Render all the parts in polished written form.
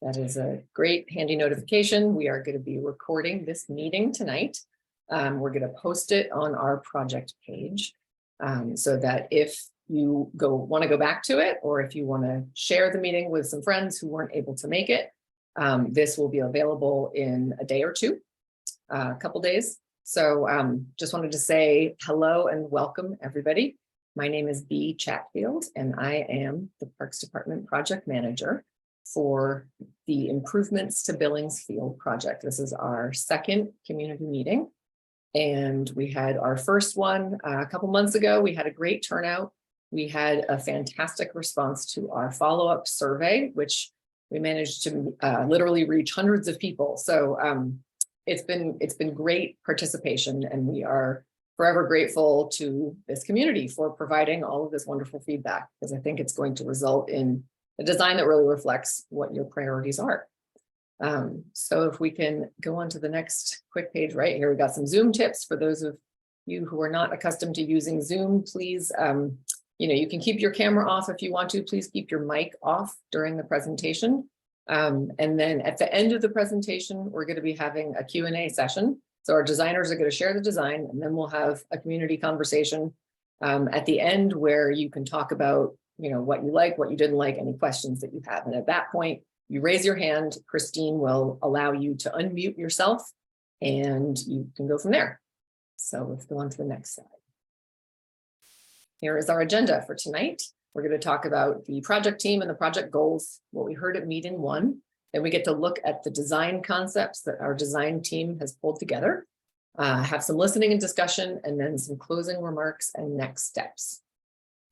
That is a great handy notification. We are going to be recording this meeting tonight. We're going to post it on our project page so that if you want to go back to it, or if you want to share the meeting with some friends who weren't able to make it, this will be available in a day or two, a couple days. So just wanted to say hello and welcome everybody. My name is Bea Chatfield and I am the Parks Department project manager for the improvements to Billings Field project. This is our second community meeting, and we had our first one a couple months ago. We had a great turnout. We had a fantastic response to our follow-up survey, which we managed to literally reach hundreds of people. So it's been great participation, and we are forever grateful to this community for providing all of this wonderful feedback, because I think it's going to result in a design that really reflects what your priorities are. So if we can go on to the next quick page right here, we got some Zoom tips for those of you who are not accustomed to using Zoom. Please, you can keep your camera off if you want to. Please keep your mic off during the presentation. And then at the end of the presentation, we're going to be having a Q&A session. So our designers are going to share the design, and then we'll have a community conversation at the end where you can talk about what you like, what you didn't like, any questions that you have. And at that point, you raise your hand. Christine will allow you to unmute yourself and you can go from there. So let's go on to the next slide. Here is our agenda for tonight. We're going to talk about the project team and the project goals, what we heard at meeting one. Then we get to look at the design concepts that our design team has pulled together, have some listening and discussion, and then some closing remarks and next steps.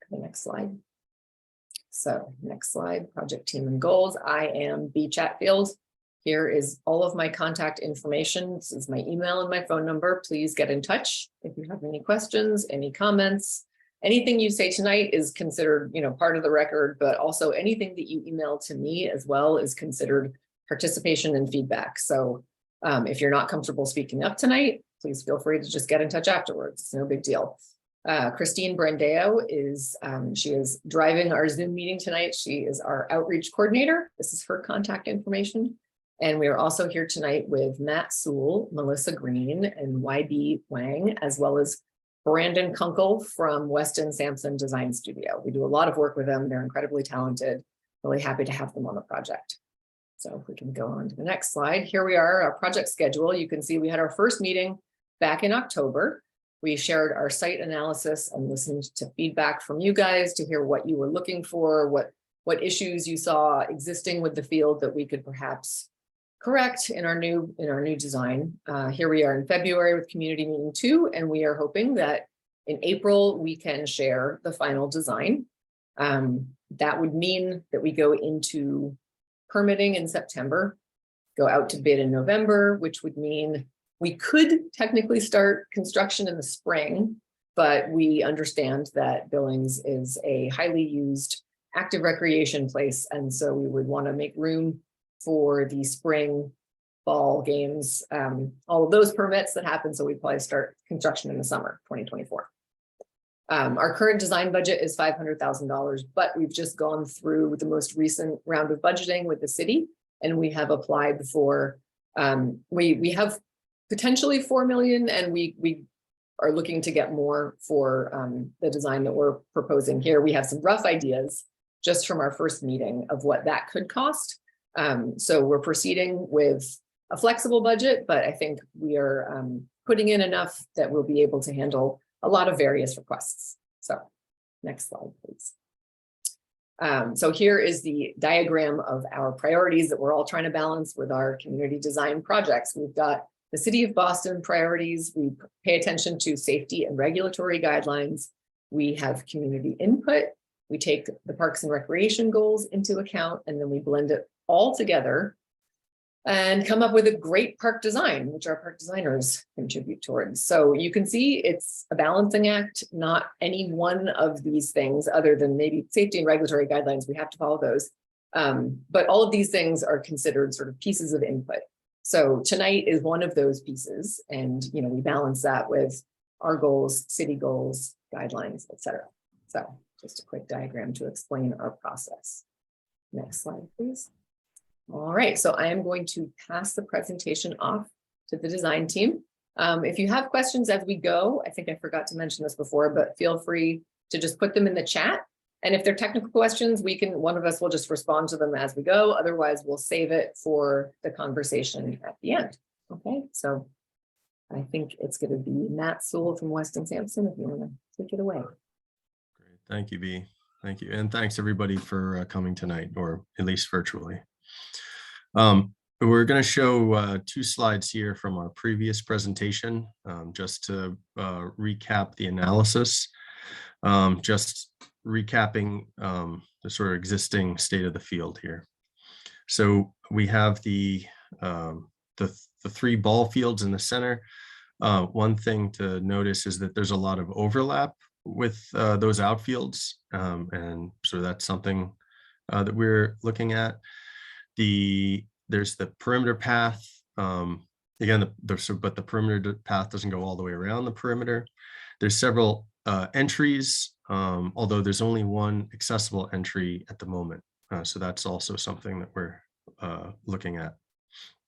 The next slide. So next slide, project team and goals. I am Bea Chatfield. Here is all of my contact information. This is my email and my phone number. Please get in touch if you have any questions, any comments. Anything you say tonight is considered, part of the record, but also anything that you email to me as well is considered participation and feedback. So if you're not comfortable speaking up tonight, please feel free to just get in touch afterwards. It's no big deal. Christine Brandeo she is driving our Zoom meeting tonight. She is our outreach coordinator. This is her contact information. And we are also here tonight with Matt Sewell, Melissa Green, and YB Wang, as well as Brandon Kunkel from Weston Sampson Design Studio. We do a lot of work with them. They're incredibly talented. Really happy to have them on the project. So if we can go on to the next slide. Here we are, our project schedule. You can see we had our first meeting back in October. We shared our site analysis and listened to feedback from you guys to hear what you were looking for, what issues you saw existing with the field that we could perhaps correct in our new design. Here we are in February with community meeting 2, and we are hoping that in April we can share the final design. That would mean that we go into permitting in September, go out to bid in November, which would mean we could technically start construction in the spring, but we understand that Billings is a highly used active recreation place, and so we would want to make room for the spring, fall games, all of those permits that happen. So we'd probably start construction in the summer, 2024. Our current design budget is $500,000, but we've just gone through the most recent round of budgeting with the city, and we have applied for, we have potentially 4 million, and we are looking to get more for the design that we're proposing here. We have some rough ideas just from our first meeting of what that could cost. So we're proceeding with a flexible budget, but I think we are putting in enough that we'll be able to handle a lot of various requests. So next slide, please. So here is the diagram of our priorities that we're all trying to balance with our community design projects. We've got the City of Boston priorities. We pay attention to safety and regulatory guidelines. We have community input. We take the parks and recreation goals into account, and then we blend it all together and come up with a great park design, which our park designers contribute towards. So you can see it's a balancing act, not any one of these things other than maybe safety and regulatory guidelines. We have to follow those. But all of these things are considered sort of pieces of input. So tonight is one of those pieces, and we balance that with our goals, city goals, guidelines, etc. So just a quick diagram to explain our process. Next slide, please. All right, so I am going to pass the presentation off to the design team. If you have questions as we go, I think I forgot to mention this before, but feel free to just put them in the chat. And if they're technical questions, one of us will just respond to them as we go. Otherwise, we'll save it for the conversation at the end. Okay, so I think it's going to be Matt Sewell from Weston Sampson, if you want to take it away. Great, thank you, Bea. Thank you, and thanks everybody for coming tonight, or at least virtually. We're going to show 2 slides here from our previous presentation, just to recap the analysis, just recapping the sort of existing state of the field here. So we have the 3 ball fields in the center. One thing to notice is that there's a lot of overlap with those outfields, and so that's something that we're looking at. There's the perimeter path. Again, but the perimeter path doesn't go all the way around the perimeter. There's several entries, although there's only one accessible entry at the moment. So that's also something that we're looking at.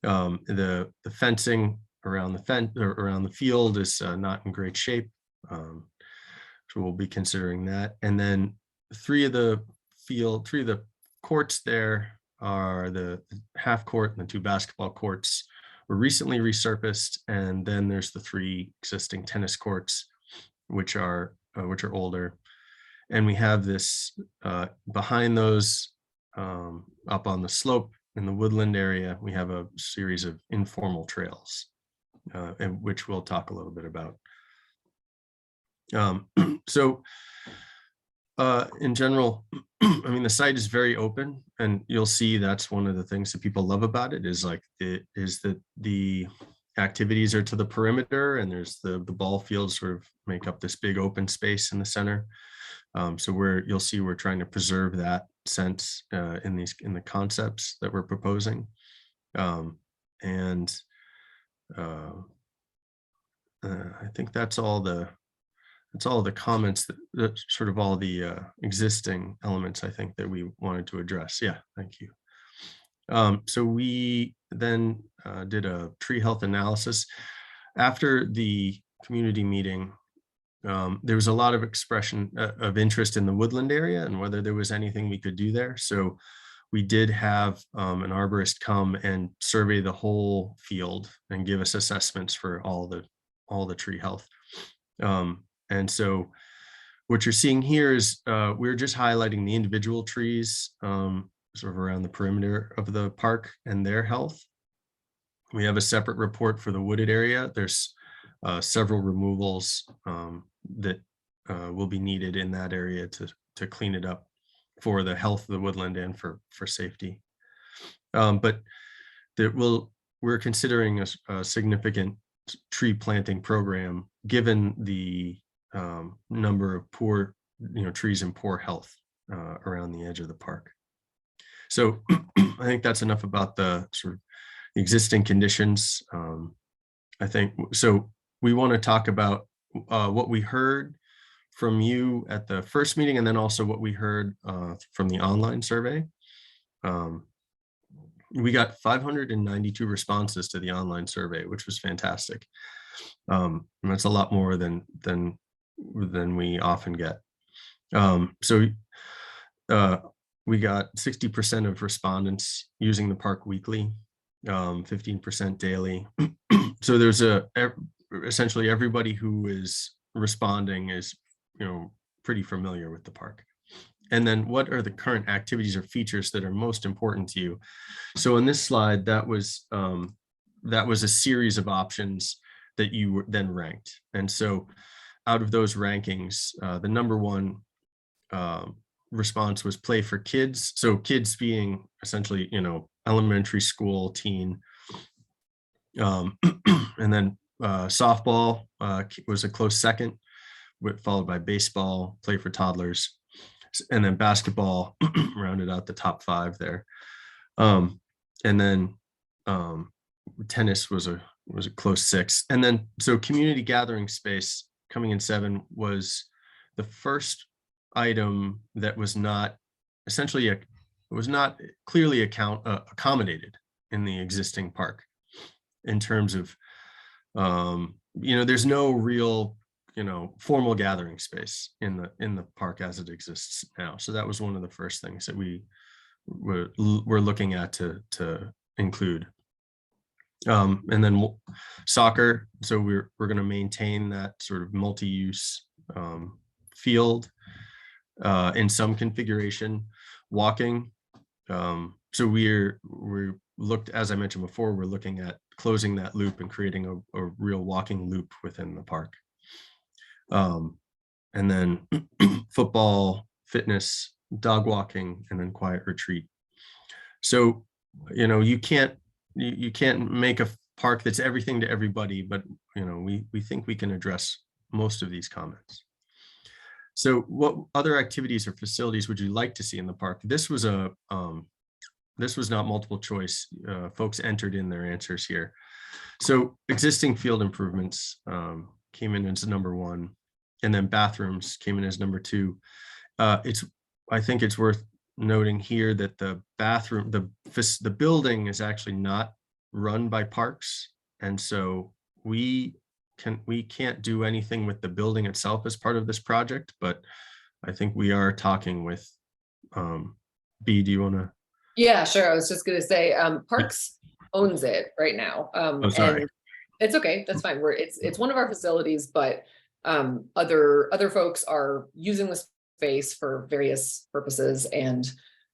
The fencing around the field is not in great shape. So we'll be considering that. And then 3 of the courts there are the half court and the 2 basketball courts were recently resurfaced, and then there's the 3 existing tennis courts, which are older. And we have this behind those, up on the slope in the woodland area, we have a series of informal trails, and which we'll talk a little bit about. So in general, I mean, the site is very open, and you'll see that's one of the things that people love about it, is that the activities are to the perimeter, and there's the ball fields sort of make up this big open space in the center. So you'll see we're trying to preserve that sense in the concepts that we're proposing. And I think that's all the comments, that sort of all the existing elements I think that we wanted to address. Yeah, thank you. So we then did a tree health analysis. After the community meeting, there was a lot of expression of interest in the woodland area and whether there was anything we could do there. So we did have an arborist come and survey the whole field and give us assessments for all the tree health. And so what you're seeing here is we're just highlighting the individual trees sort of around the perimeter of the park and their health. We have a separate report for the wooded area. There's several removals that will be needed in that area to clean it up for the health of the woodland and for safety. But we're considering a significant tree planting program given the number of poor, trees in poor health around the edge of the park. So I think that's enough about the sort of existing conditions. I think so. We want to talk about what we heard from you at the first meeting, and then also what we heard from the online survey. We got 592 responses to the online survey, which was fantastic. And that's a lot more than we often get. So we got 60% of respondents using the park weekly, 15% daily. So there's essentially everybody who is responding is, pretty familiar with the park. And then what are the current activities or features that are most important to you? So in this slide, that was a series of options that you then ranked. And so out of those rankings, the number one response was play for kids. So kids being essentially, elementary school, teen. And then softball was a close second, followed by baseball, play for toddlers, and then basketball rounded out the top 5 there. And then tennis was a close 6. And then so community gathering space coming in 7 was the first item that was not essentially clearly accommodated in the existing park in terms of, there's no real, formal gathering space in the park as it exists now. So that was one of the first things that we're looking at to include. And then soccer. So we're going to maintain that sort of multi-use field in some configuration. Walking. So we're looked, as I mentioned before, we're looking at closing that loop and creating a real walking loop within the park. And then football, fitness, dog walking, and then quiet retreat. So, you can't make a park that's everything to everybody, but we think we can address most of these comments. So what other activities or facilities would you like to see in the park? This was not multiple choice. Folks entered in their answers here. So existing field improvements came in as number 1, and then bathrooms came in as number 2. I think it's worth noting here that the bathroom, the building is actually not run by parks, and so we can't do anything with the building itself as part of this project. But I think we are talking with B. Do you want to? Yeah, sure. I was just going to say, Parks owns it right now. Oh, sorry. And it's okay. That's fine. It's one of our facilities, but other folks are using the space for various purposes, and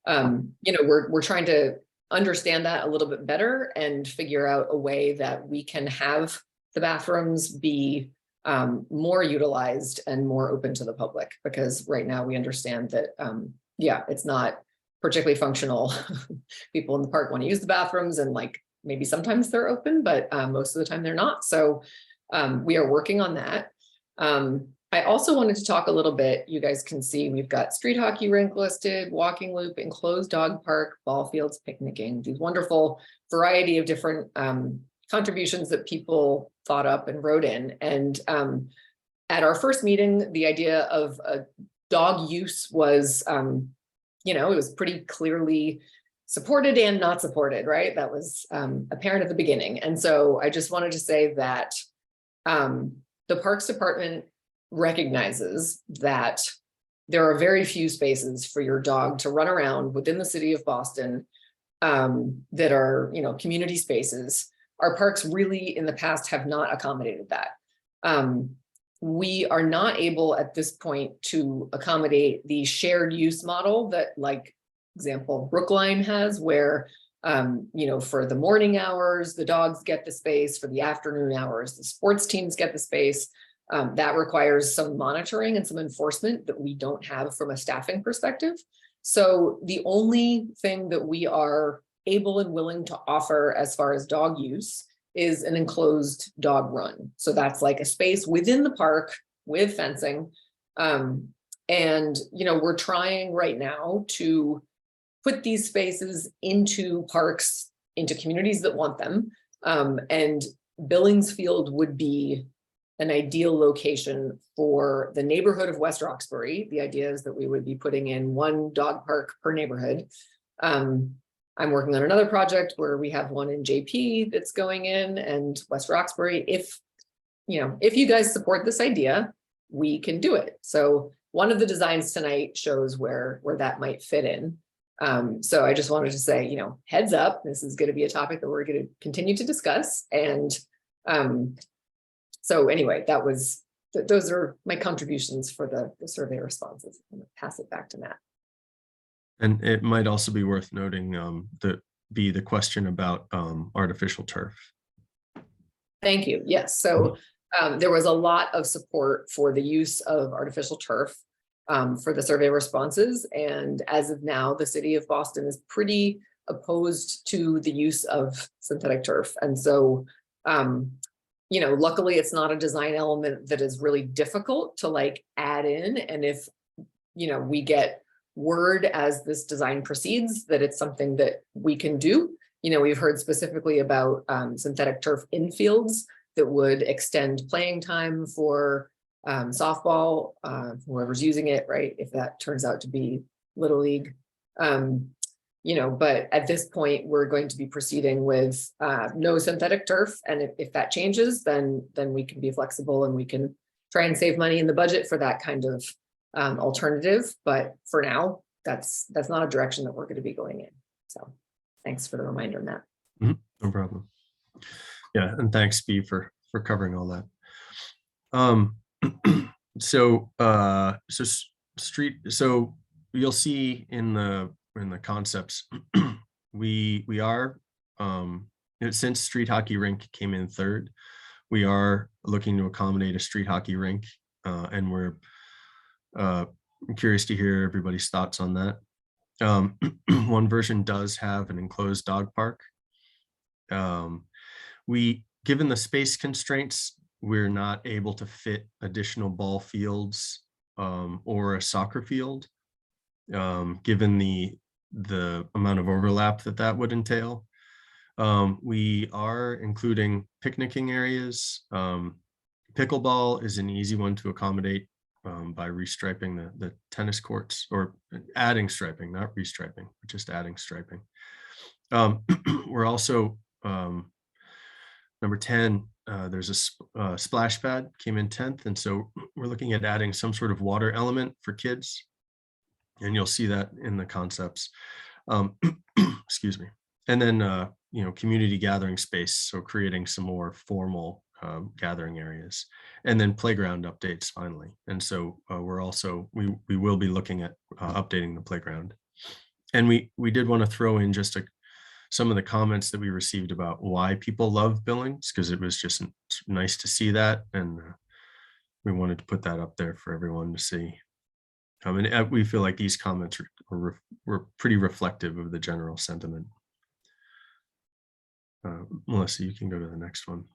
we're trying to understand that a little bit better and figure out a way that we can have the bathrooms be more utilized and more open to the public, because right now we understand that it's not particularly functional. People in the park want to use the bathrooms, and maybe sometimes they're open, but most of the time they're not. So we are working on that. I also wanted to talk a little bit, you guys can see we've got street hockey rink listed, walking loop, enclosed dog park, ball fields, picnicking, these wonderful variety of different contributions that people thought up and wrote in. And at our first meeting, the idea of dog use was, it was pretty clearly supported and not supported, right? That was apparent at the beginning. And so I just wanted to say that the Parks Department recognizes that there are very few spaces for your dog to run around within the city of Boston that are, community spaces. Our parks really in the past have not accommodated that. We are not able at this point to accommodate the shared use model that, example, Brookline has, where for the morning hours, the dogs get the space. For the afternoon hours, the sports teams get the space. That requires some monitoring and some enforcement that we don't have from a staffing perspective. So the only thing that we are able and willing to offer as far as dog use is an enclosed dog run. So that's like a space within the park with fencing. And, we're trying right now to put these spaces into parks, into communities that want them. And Billings Field would be an ideal location for the neighborhood of West Roxbury. The idea is that we would be putting in one dog park per neighborhood. I'm working on another project where we have one in JP that's going in, and West Roxbury. If you guys support this idea, we can do it. So one of the designs tonight shows where that might fit in. So I just wanted to say, heads up, this is going to be a topic that we're going to continue to discuss. And so anyway, those are my contributions for the survey responses. I'm going to pass it back to Matt. And it might also be worth noting the question about artificial turf. Thank you. Yes. So there was a lot of support for the use of artificial turf for the survey responses. And as of now, the city of Boston is pretty opposed to the use of synthetic turf. And so, luckily it's not a design element that is really difficult to add in. And if, we get word as this design proceeds that it's something that we can do. We've heard specifically about synthetic turf infields that would extend playing time for softball, whoever's using it, right? If that turns out to be Little League. but at this point, we're going to be proceeding with no synthetic turf. And if that changes, then we can be flexible and we can try and save money in the budget for that kind of alternative. But for now, that's not a direction that we're going to be going in. So thanks for the reminder, Matt. No problem. Yeah, and thanks, B, for covering all that. So you'll see in the concepts, we are since street hockey rink came in third, we are looking to accommodate a street hockey rink, and we're curious to hear everybody's thoughts on that. One version does have an enclosed dog park. Given the space constraints, we're not able to fit additional ball fields or a soccer field, given the amount of overlap that would entail. We are including picnicking areas. Pickleball is an easy one to accommodate by restriping the tennis courts, or adding striping, not restriping, but just adding striping. We're also number 10, there's a splash pad came in 10th. And so we're looking at adding some sort of water element for kids. And you'll see that in the concepts. Excuse me. And then, community gathering space. So creating some more formal gathering areas, and then playground updates finally. And so we're also, we will be looking at updating the playground. And we did want to throw in just some of the comments that we received about why people love Billings, because it was just nice to see that. And we wanted to put that up there for everyone to see. And we feel like these comments were pretty reflective of the general sentiment. Melissa, you can go to the next one.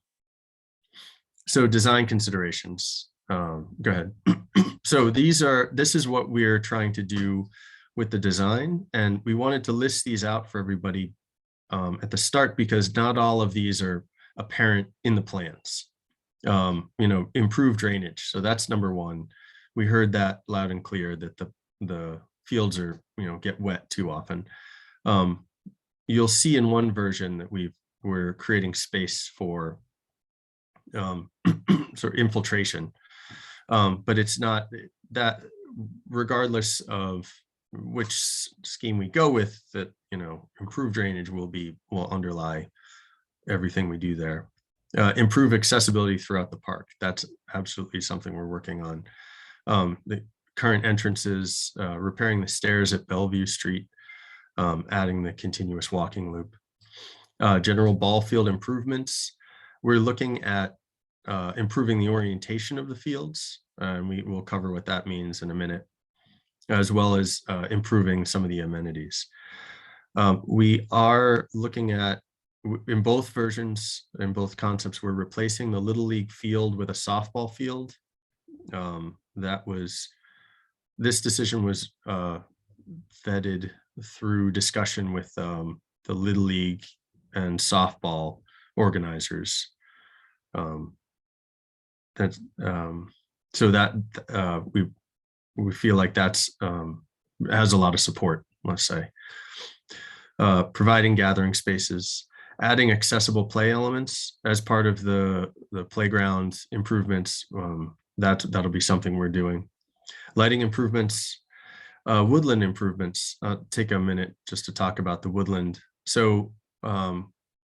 So design considerations. Go ahead. So this is what we're trying to do with the design. And we wanted to list these out for everybody at the start, because not all of these are apparent in the plans. Improve drainage. So that's number one. We heard that loud and clear, that the fields are, get wet too often. You'll see in one version that we're creating space for sort of infiltration, but it's not that, regardless of which scheme we go with, that improved drainage will underlie everything we do there. Improve accessibility throughout the park. That's absolutely something we're working on. The current entrances, repairing the stairs at Bellevue Street, adding the continuous walking loop. General ball field improvements. We're looking at improving the orientation of the fields, and we will cover what that means in a minute, as well as improving some of the amenities. We are looking at, in both versions, in both concepts, we're replacing the Little League field with a softball field. This decision was vetted through discussion with the Little League and softball organizers. We feel like that's has a lot of support, let's say. Providing gathering spaces, adding accessible play elements as part of the playground improvements. That'll be something we're doing. Lighting improvements, woodland improvements. Take a minute just to talk about the woodland. So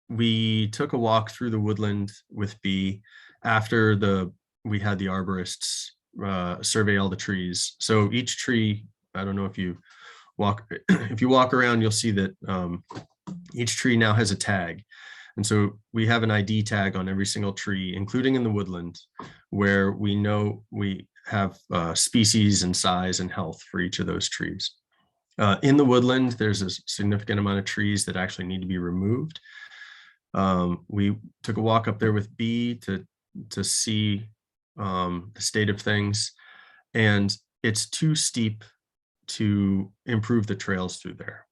we took a walk through the woodland with B after we had the arborists survey all the trees. So each tree, I don't know if you walk around, you'll see that each tree now has a tag. And so we have an ID tag on every single tree, including in the woodland, where we know we have species and size and health for each of those trees. In the woodland, there's a significant amount of trees that actually need to be removed. We took a walk up there with B to see the state of things, and it's too steep to improve the trails through there.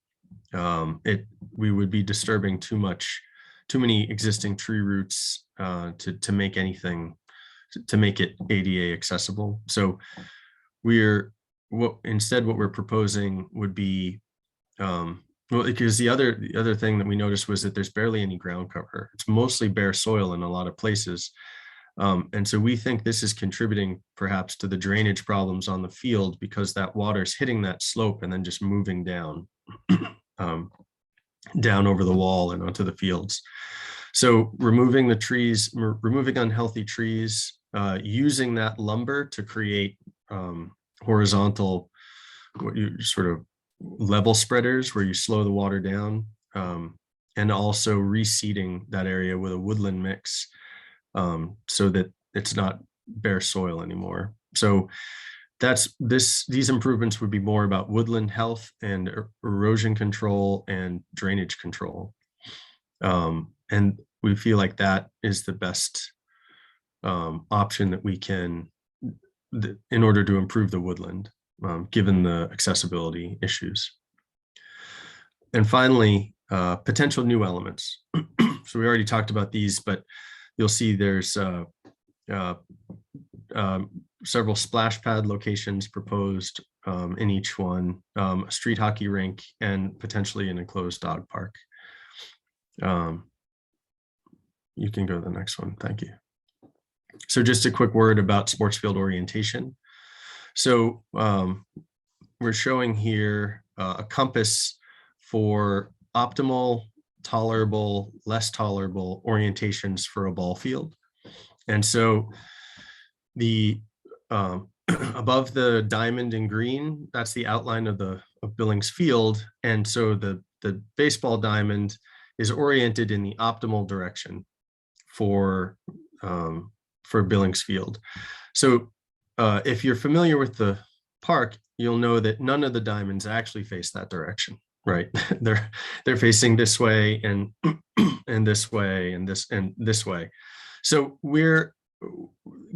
We would be disturbing too many existing tree roots to make it ADA accessible. So what we're proposing would be Well, because the other thing that we noticed was that there's barely any ground cover. It's mostly bare soil in a lot of places. And so we think this is contributing perhaps to the drainage problems on the field, because that water is hitting that slope and then just moving down, down over the wall and onto the fields. So removing the trees, removing unhealthy trees, using that lumber to create horizontal, what you sort of level spreaders where you slow the water down, and also reseeding that area with a woodland mix, so that it's not bare soil anymore. So these improvements would be more about woodland health and erosion control and drainage control. And we feel like that is the best option that we can, in order to improve the woodland, given the accessibility issues. And finally, potential new elements. So we already talked about these, but you'll see there's several splash pad locations proposed in each one, a street hockey rink, and potentially an enclosed dog park. You can go to the next one. Thank you. So just a quick word about sports field orientation. So we're showing here a compass for optimal, tolerable, less tolerable orientations for a ball field. And so the above the diamond in green, that's the outline of Billings field. And so the baseball diamond is oriented in the optimal direction for Billings field. So if you're familiar with the park, you'll know that none of the diamonds actually face that direction, right? they're facing this way and and this way and this way. So we're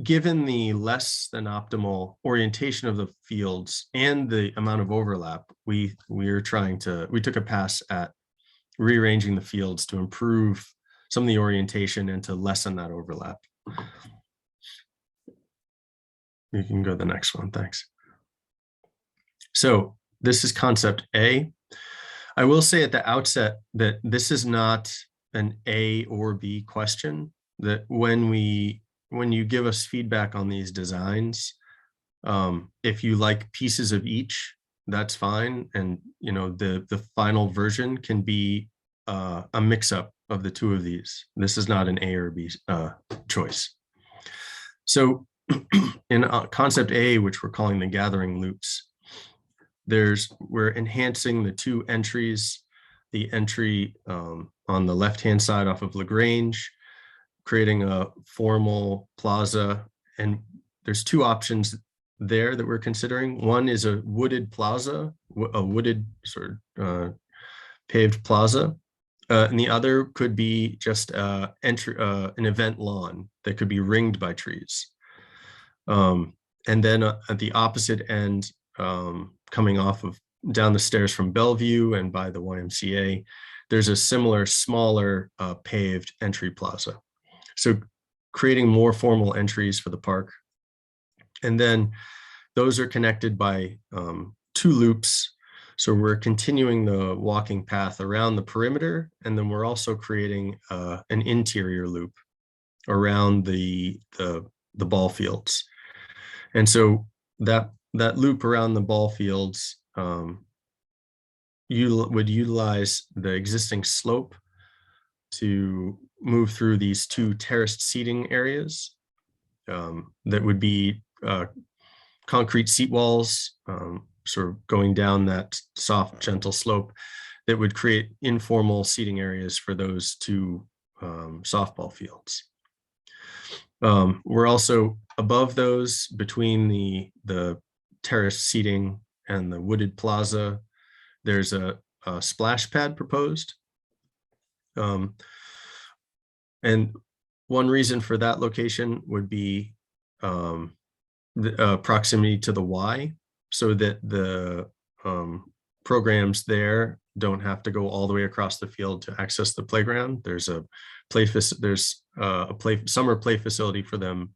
given the less than optimal orientation of the fields and the amount of overlap, we took a pass at rearranging the fields to improve some of the orientation and to lessen that overlap. You can go to the next one, thanks. So this is concept A. I will say at the outset that this is not an A or B question, that when you give us feedback on these designs, if you like pieces of each, that's fine. And the final version can be a mix-up of the two of these. This is not an A or B choice. So in concept A, which we're calling the gathering loops, we're enhancing the two entries, the entry on the left-hand side off of LaGrange, creating a formal plaza. And there's two options there that we're considering. One is a wooded plaza, a wooded sort of paved plaza. And the other could be just an event lawn that could be ringed by trees. And then at the opposite end, coming off of down the stairs from Bellevue and by the YMCA, there's a similar smaller paved entry plaza. So creating more formal entries for the park. And then those are connected by two loops. So we're continuing the walking path around the perimeter, and then we're also creating an interior loop around the ball fields. And so that loop around the ball fields would utilize the existing slope to move through these two terraced seating areas that would be concrete seat walls, sort of going down that soft, gentle slope that would create informal seating areas for those two softball fields. We're also above those, between the terrace seating and the wooded plaza, there's a splash pad proposed. And one reason for that location would be the proximity to the Y, so that the programs there don't have to go all the way across the field to access the playground. There's a summer play facility for them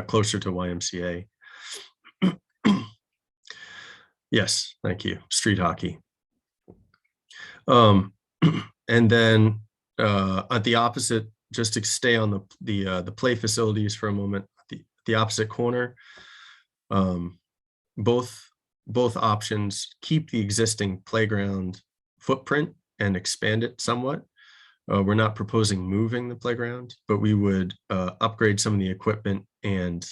closer to YMCA. Yes, thank you. Street hockey. Um, and then at the opposite, just to stay on the play facilities for a moment, the opposite corner, both options keep the existing playground footprint and expand it somewhat. We're not proposing moving the playground, but we would upgrade some of the equipment and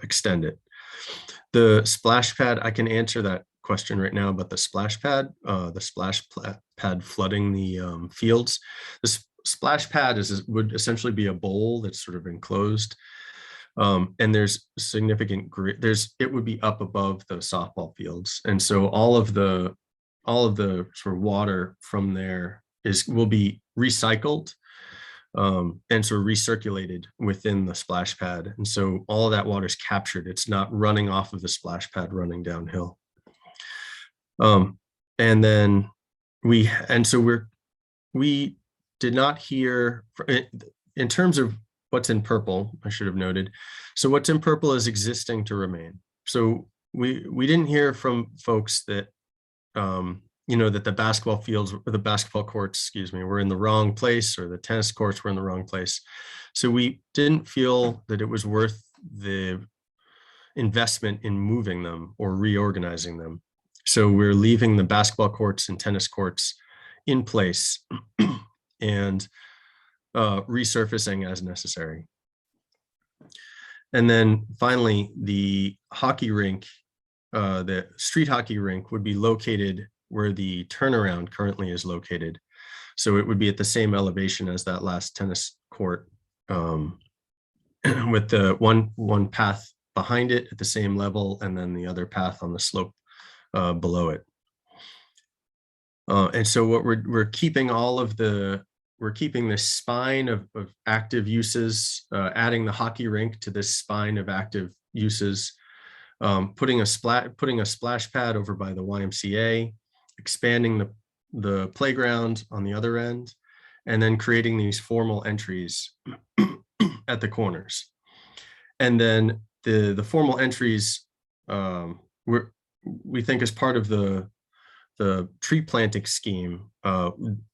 extend it. The splash pad, I can answer that question right now about the splash pad flooding the fields. The splash pad would essentially be a bowl that's sort of enclosed. And there's significant it would be up above the softball fields. And so all of the sort of water from there will be recycled and sort of recirculated within the splash pad. And so all of that water is captured. It's not running off of the splash pad, running downhill. And then we did not hear, in terms of what's in purple, I should have noted. So what's in purple is existing to remain. So we didn't hear from folks that, that the basketball fields or the basketball courts, excuse me, were in the wrong place, or the tennis courts were in the wrong place. So we didn't feel that it was worth the investment in moving them or reorganizing them. So we're leaving the basketball courts and tennis courts in place and resurfacing as necessary. And then finally, the hockey rink, the street hockey rink, would be located where the turnaround currently is located. So it would be at the same elevation as that last tennis court, with the one path behind it at the same level, and then the other path on the slope below it. And so what we're keeping we're keeping this spine of active uses, adding the hockey rink to this spine of active uses, putting a splash pad over by the YMCA, expanding the playground on the other end, and then creating these formal entries at the corners. And then the formal entries, we think, as part of the tree planting scheme,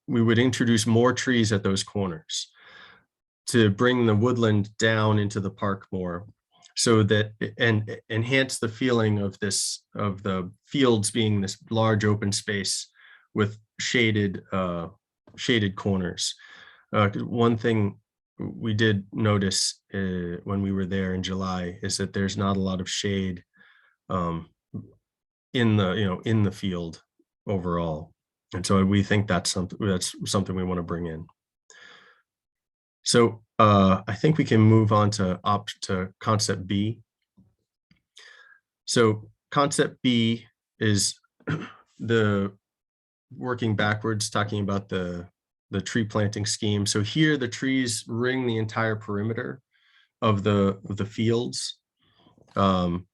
we would introduce more trees at those corners to bring the woodland down into the park more, so that and enhance the feeling of the fields being this large open space with shaded corners. One thing we did notice when we were there in July is that there's not a lot of shade in the field overall, and so we think that's something we want to bring in. So I think we can move on to concept B. So concept B is the working backwards, talking about the tree planting scheme. So here the trees ring the entire perimeter of the fields. And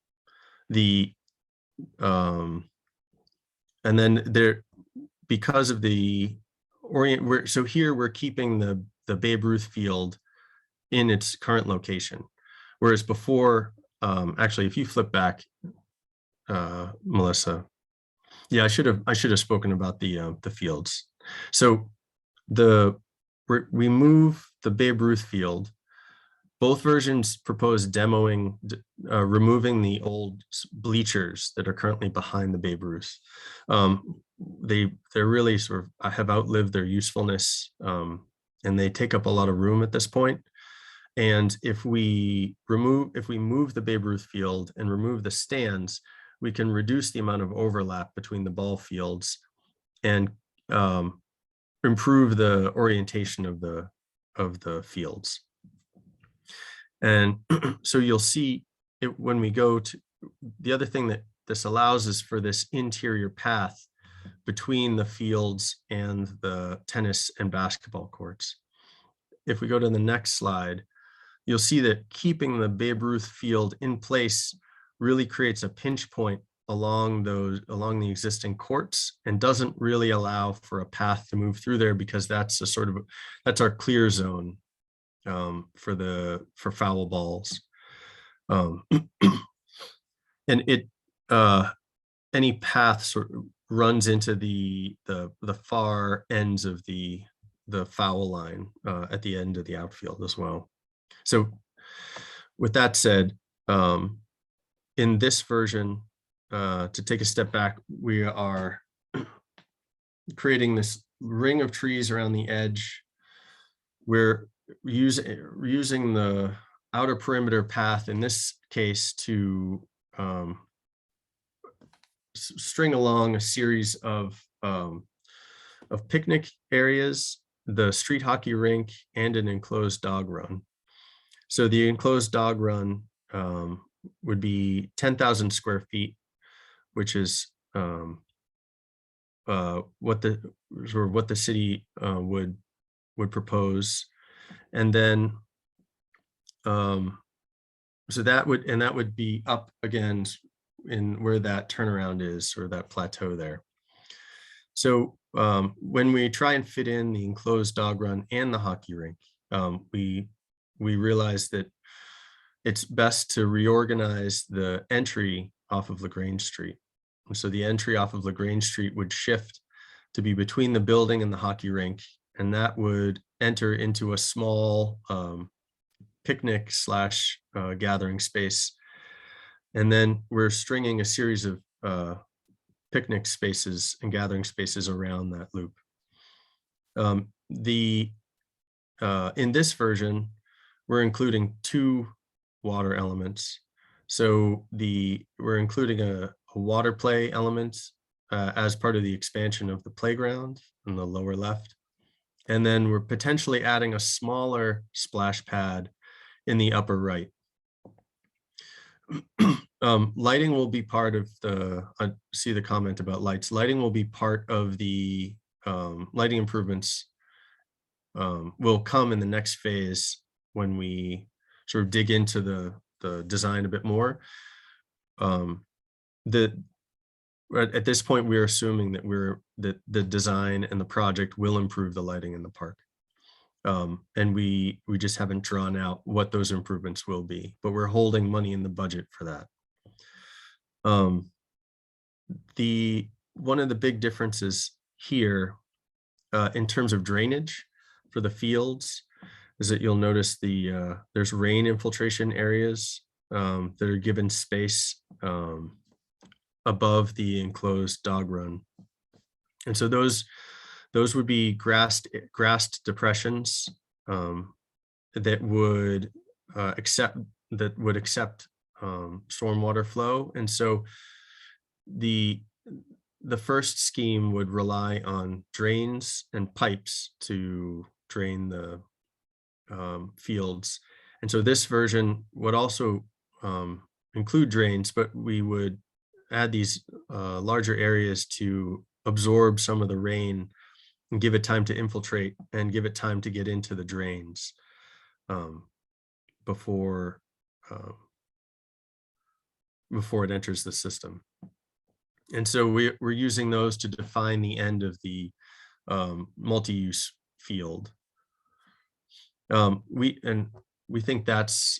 then there, because of the so here we're keeping the Babe Ruth field in its current location, whereas before, actually, if you flip back, Melissa, yeah, I should have spoken about the fields. So we move the Babe Ruth field. Both versions propose demoing, removing the old bleachers that are currently behind the Babe Ruth. They're really sort of have outlived their usefulness, and they take up a lot of room at this point. And if we move the Babe Ruth field and remove the stands, we can reduce the amount of overlap between the ball fields and improve the orientation of the fields. And so you'll see it when we go to the other thing that this allows is for this interior path between the fields and the tennis and basketball courts. If we go to the next slide, you'll see that keeping the Babe Ruth field in place really creates a pinch point along the existing courts, and doesn't really allow for a path to move through there, because that's our clear zone for foul balls. And any path runs into the far ends of the foul line at the end of the outfield as well. So with that said, in this version, to take a step back, we are creating this ring of trees around the edge. We're using the outer perimeter path in this case to string along a series of picnic areas, the street hockey rink, and an enclosed dog run. So the enclosed dog run would be 10,000 square feet, which is what the city would propose, and then so that would be up again in where that turnaround is, or that plateau there. So when we try and fit in the enclosed dog run and the hockey rink, we realize that it's best to reorganize the entry off of LaGrange Street. And so the entry off of LaGrange Street would shift to be between the building and the hockey rink, and that would enter into a small picnic slash gathering space. And then we're stringing a series of picnic spaces and gathering spaces around that loop. In this version, we're including two water elements. So we're including a water play element as part of the expansion of the playground in the lower left. And then we're potentially adding a smaller splash pad in the upper right. Lighting will be part of I see the comment about lights. Lighting will be part of the lighting improvements will come in the next phase when we sort of dig into the design a bit more. At this point, we're assuming that the design and the project will improve the lighting in the park. And we just haven't drawn out what those improvements will be, but we're holding money in the budget for that. One of the big differences here in terms of drainage for the fields is that you'll notice there's rain infiltration areas that are given space above the enclosed dog run. And so those would be grassed depressions that would accept stormwater flow. And so the first scheme would rely on drains and pipes to drain the fields. And so this version would also include drains, but we would add these larger areas to absorb some of the rain and give it time to infiltrate and give it time to get into the drains before it enters the system. And so we're using those to define the end of the multi-use field. We think that's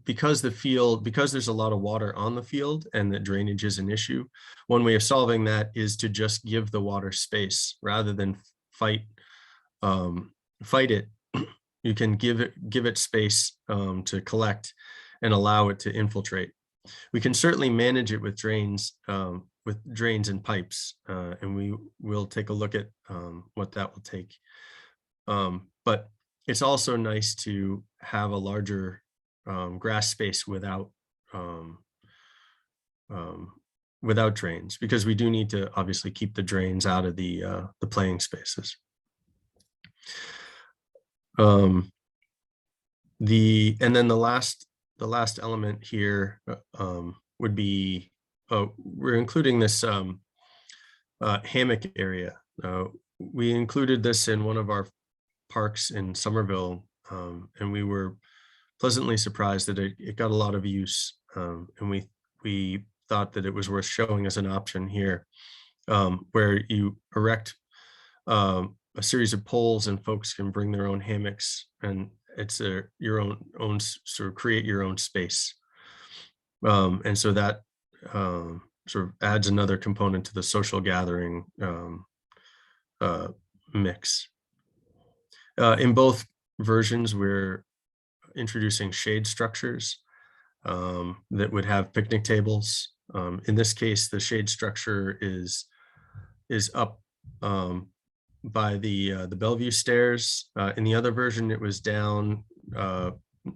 because there's a lot of water on the field and that drainage is an issue. One way of solving that is to just give the water space rather than fight it. You can give it space to collect and allow it to infiltrate. We can certainly manage it with drains and pipes, and we will take a look at what that will take. But it's also nice to have a larger grass space without drains, because we do need to obviously keep the drains out of the playing spaces. And then the last element here would be we're including this hammock area. We included this in one of our parks in Somerville, and we were pleasantly surprised that it got a lot of use, and we thought that it was worth showing as an option here, where you erect a series of poles and folks can bring their own hammocks, and it's your own sort of create your own space. And so that sort of adds another component to the social gathering mix. In both versions, we're introducing shade structures that would have picnic tables. In this case, the shade structure is up by the Bellevue stairs. In the other version, it was down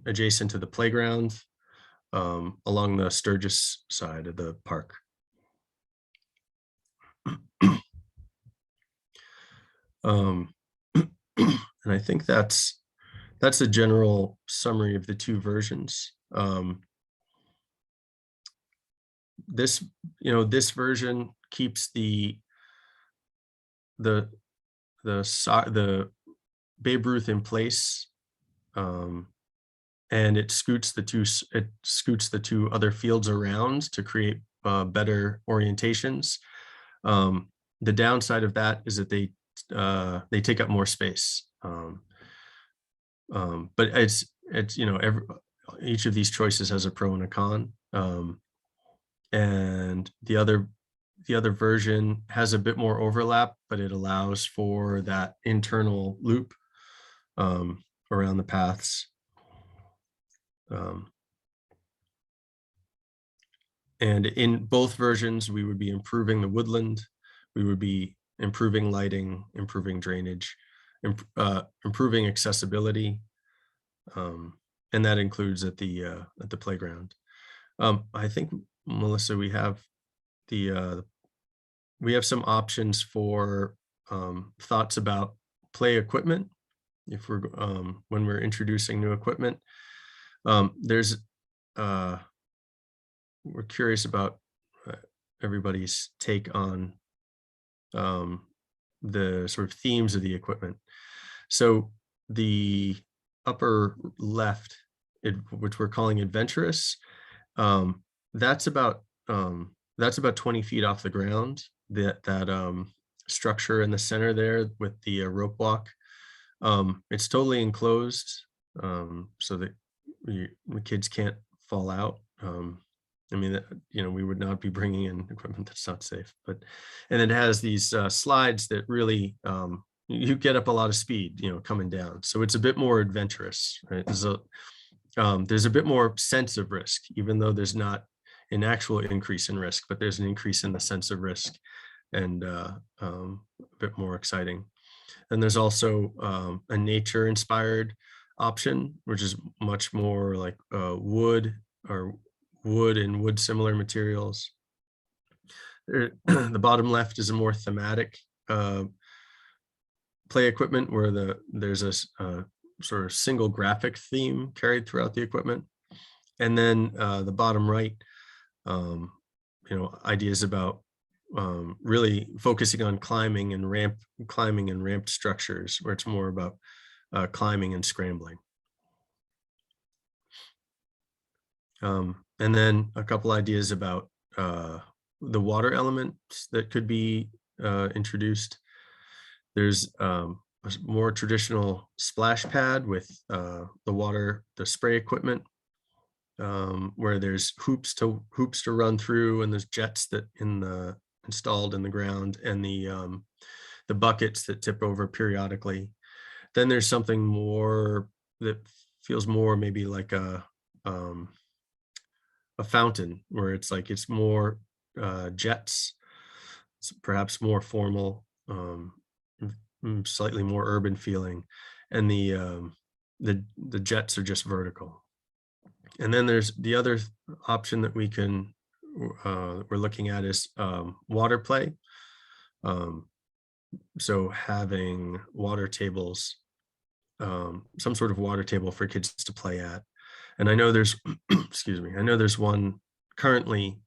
adjacent to the playground along the Sturgis side of the park. And I think that's a general summary of the two versions. This version keeps the Babe Ruth in place, and it scoots the two other fields around to create better orientations. The downside of that is that they take up more space. But it's each of these choices has a pro and a con. And the other version has a bit more overlap, but it allows for that internal loop around the paths. And in both versions, we would be improving the woodland, we would be improving lighting, improving drainage, improving accessibility, and that includes at the playground. I think, Melissa, we have some options for thoughts about play equipment if we're when we're introducing new equipment. We're curious about everybody's take on the sort of themes of the equipment. So the upper left, which we're calling adventurous, that's about 20 feet off the ground. That structure in the center there with the rope walk, it's totally enclosed, so that the kids can't fall out. I mean, we would not be bringing in equipment that's not safe, and it has these slides that really, you get up a lot of speed, coming down. So it's a bit more adventurous, right? There's a bit more sense of risk, even though there's not an actual increase in risk, but there's an increase in the sense of risk, and a bit more exciting. And there's also a nature-inspired option, which is much more like wood and wood similar materials. The bottom left is a more thematic play equipment where there's a sort of single graphic theme carried throughout the equipment. And then the bottom right, ideas about really focusing on climbing and ramped structures, where it's more about climbing and scrambling. And then a couple ideas about the water elements that could be introduced. There's a more traditional splash pad with the spray equipment, where there's hoops to run through, and there's jets installed in the ground, and the buckets that tip over periodically. Then there's something more that feels more maybe like a fountain, where it's more jets. It's perhaps more formal, slightly more urban feeling, and the jets are just vertical. And then there's the other option that we're looking at is water play. So having water tables, some sort of water table for kids to play at. And I know there's, excuse me, I know there's one currently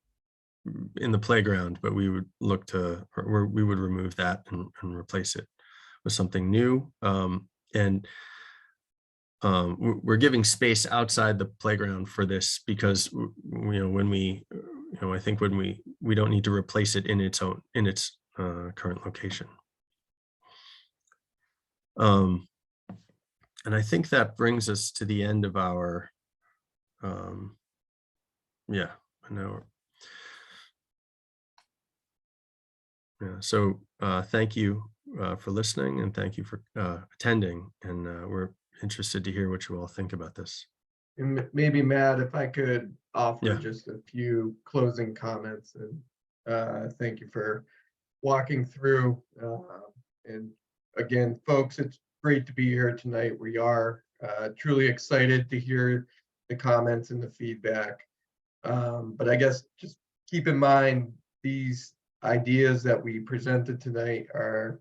in the playground, but we would look to, or we would remove that and replace it with something new. And we're giving space outside the playground for this because, when I think when we don't need to replace it in its current location. And I think that brings us to the end of our, yeah, I know. Yeah. So thank you for listening, and thank you for attending. And we're interested to hear what you all think about this. And maybe Matt, if I could offer Yeah. just a few closing comments, and thank you for walking through. And again, folks, it's great to be here tonight. We are truly excited to hear the comments and the feedback. But I guess just keep in mind, these ideas that we presented tonight are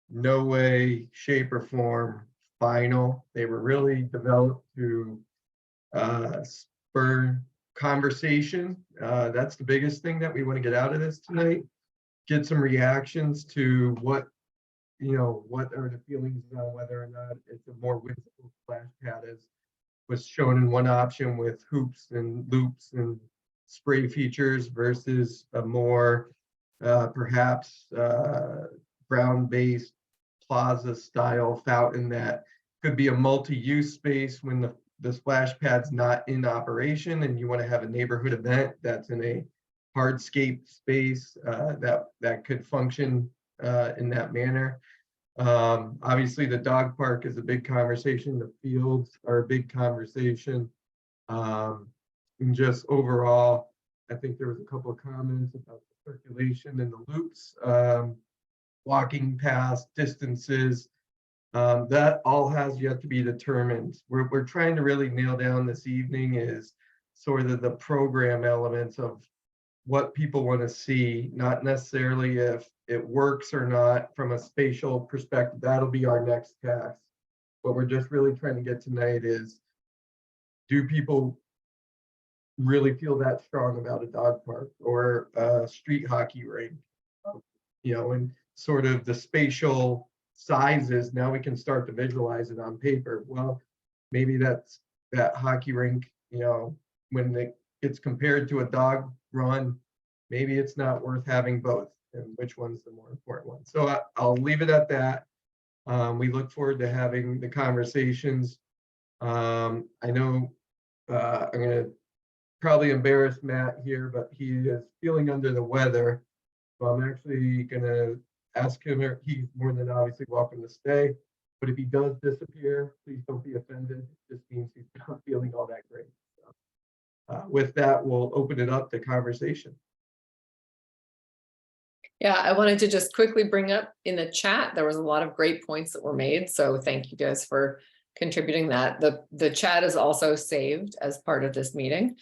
no way, shape, or form final. They were really developed to spur conversation. That's the biggest thing that we want to get out of this tonight. Get some reactions to what are the feelings on whether or not it's a more whimsical splash pad, as was shown in one option with hoops and loops and spray features, versus a more perhaps ground-based plaza style fountain that could be a multi-use space when the splash pad's not in operation and you want to have a neighborhood event that's in a hardscape space that could function in that manner. Obviously, the dog park is a big conversation. The fields are a big conversation. And just overall, I think there was a couple of comments about the circulation and the loops, walking past distances. That all has yet to be determined. We're trying to really nail down this evening is sort of the program elements of what people want to see, not necessarily if it works or not from a spatial perspective. That'll be our next task. What we're just really trying to get tonight is, do people really feel that strong about a dog park or a street hockey rink? And sort of the spatial sizes, now we can start to visualize it on paper. Well, maybe that's that hockey rink, when it gets compared to a dog run, maybe it's not worth having both, and which one's the more important one. So I'll leave it at that. We look forward to having the conversations. I know I'm going to probably embarrass Matt here, but he is feeling under the weather. So I'm actually going to ask him, or he's more than obviously welcome to stay. But if he does disappear, please don't be offended. It just means he's not feeling all that great. So, with that, we'll open it up to conversation. Yeah, I wanted to just quickly bring up in the chat, there was a lot of great points that were made. So thank you guys for contributing that. The chat is also saved as part of this meeting.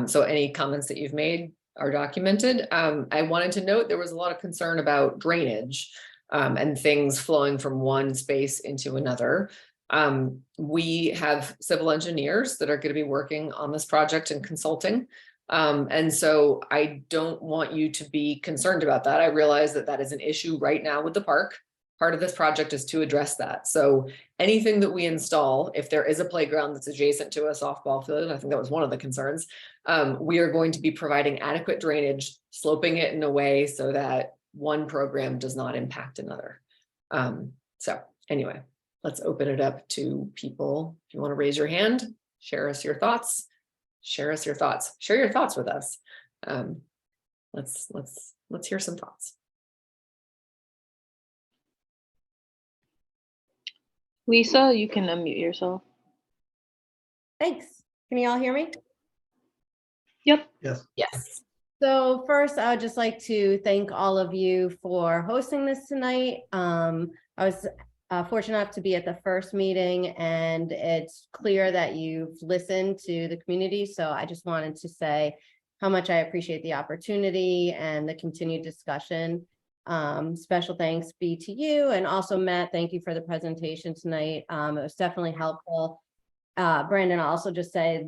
So any comments that you've made are documented. I wanted to note there was a lot of concern about drainage and things flowing from one space into another. We have civil engineers that are going to be working on this project and consulting. And so I don't want you to be concerned about that. I realize that that is an issue right now with the park. Part of this project is to address that. So anything that we install, if there is a playground that's adjacent to a softball field, I think that was one of the concerns, we are going to be providing adequate drainage, sloping it in a way so that one program does not impact another. So anyway, let's open it up to people. If you want to raise your hand, share us your thoughts. Share us your thoughts. Share your thoughts with us. Let's hear some thoughts. Lisa, you can unmute yourself. Thanks. Can you all hear me? Yep. Yes. Yes. So first, I would just like to thank all of you for hosting this tonight. I was fortunate enough to be at the first meeting, and it's clear that you've listened to the community. So I just wanted to say how much I appreciate the opportunity and the continued discussion. Special thanks be to you, and also Matt, thank you for the presentation tonight. It was definitely helpful. Brandon, I'll also just say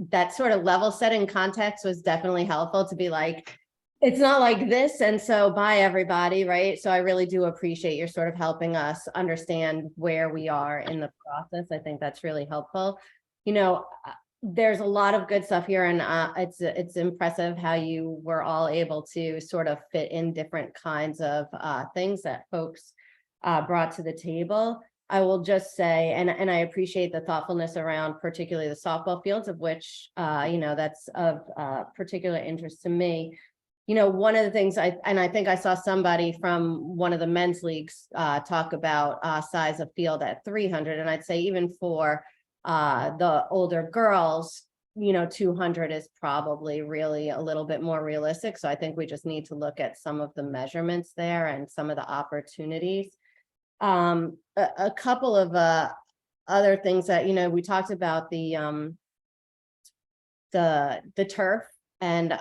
that sort of level setting context was definitely helpful to be like, it's not like this, and so bye everybody, right? So I really do appreciate your sort of helping us understand where we are in the process. I think that's really helpful. There's a lot of good stuff here, and it's impressive how you were all able to sort of fit in different kinds of things that folks brought to the table. I will just say, and I appreciate the thoughtfulness around particularly the softball fields, of which that's of particular interest to me. one of the things I think I saw somebody from one of the men's leagues talk about size of field at 300. And I'd say even for the older girls, 200 is probably really a little bit more realistic. So I think we just need to look at some of the measurements there and some of the opportunities. A couple of other things that, we talked about the turf and,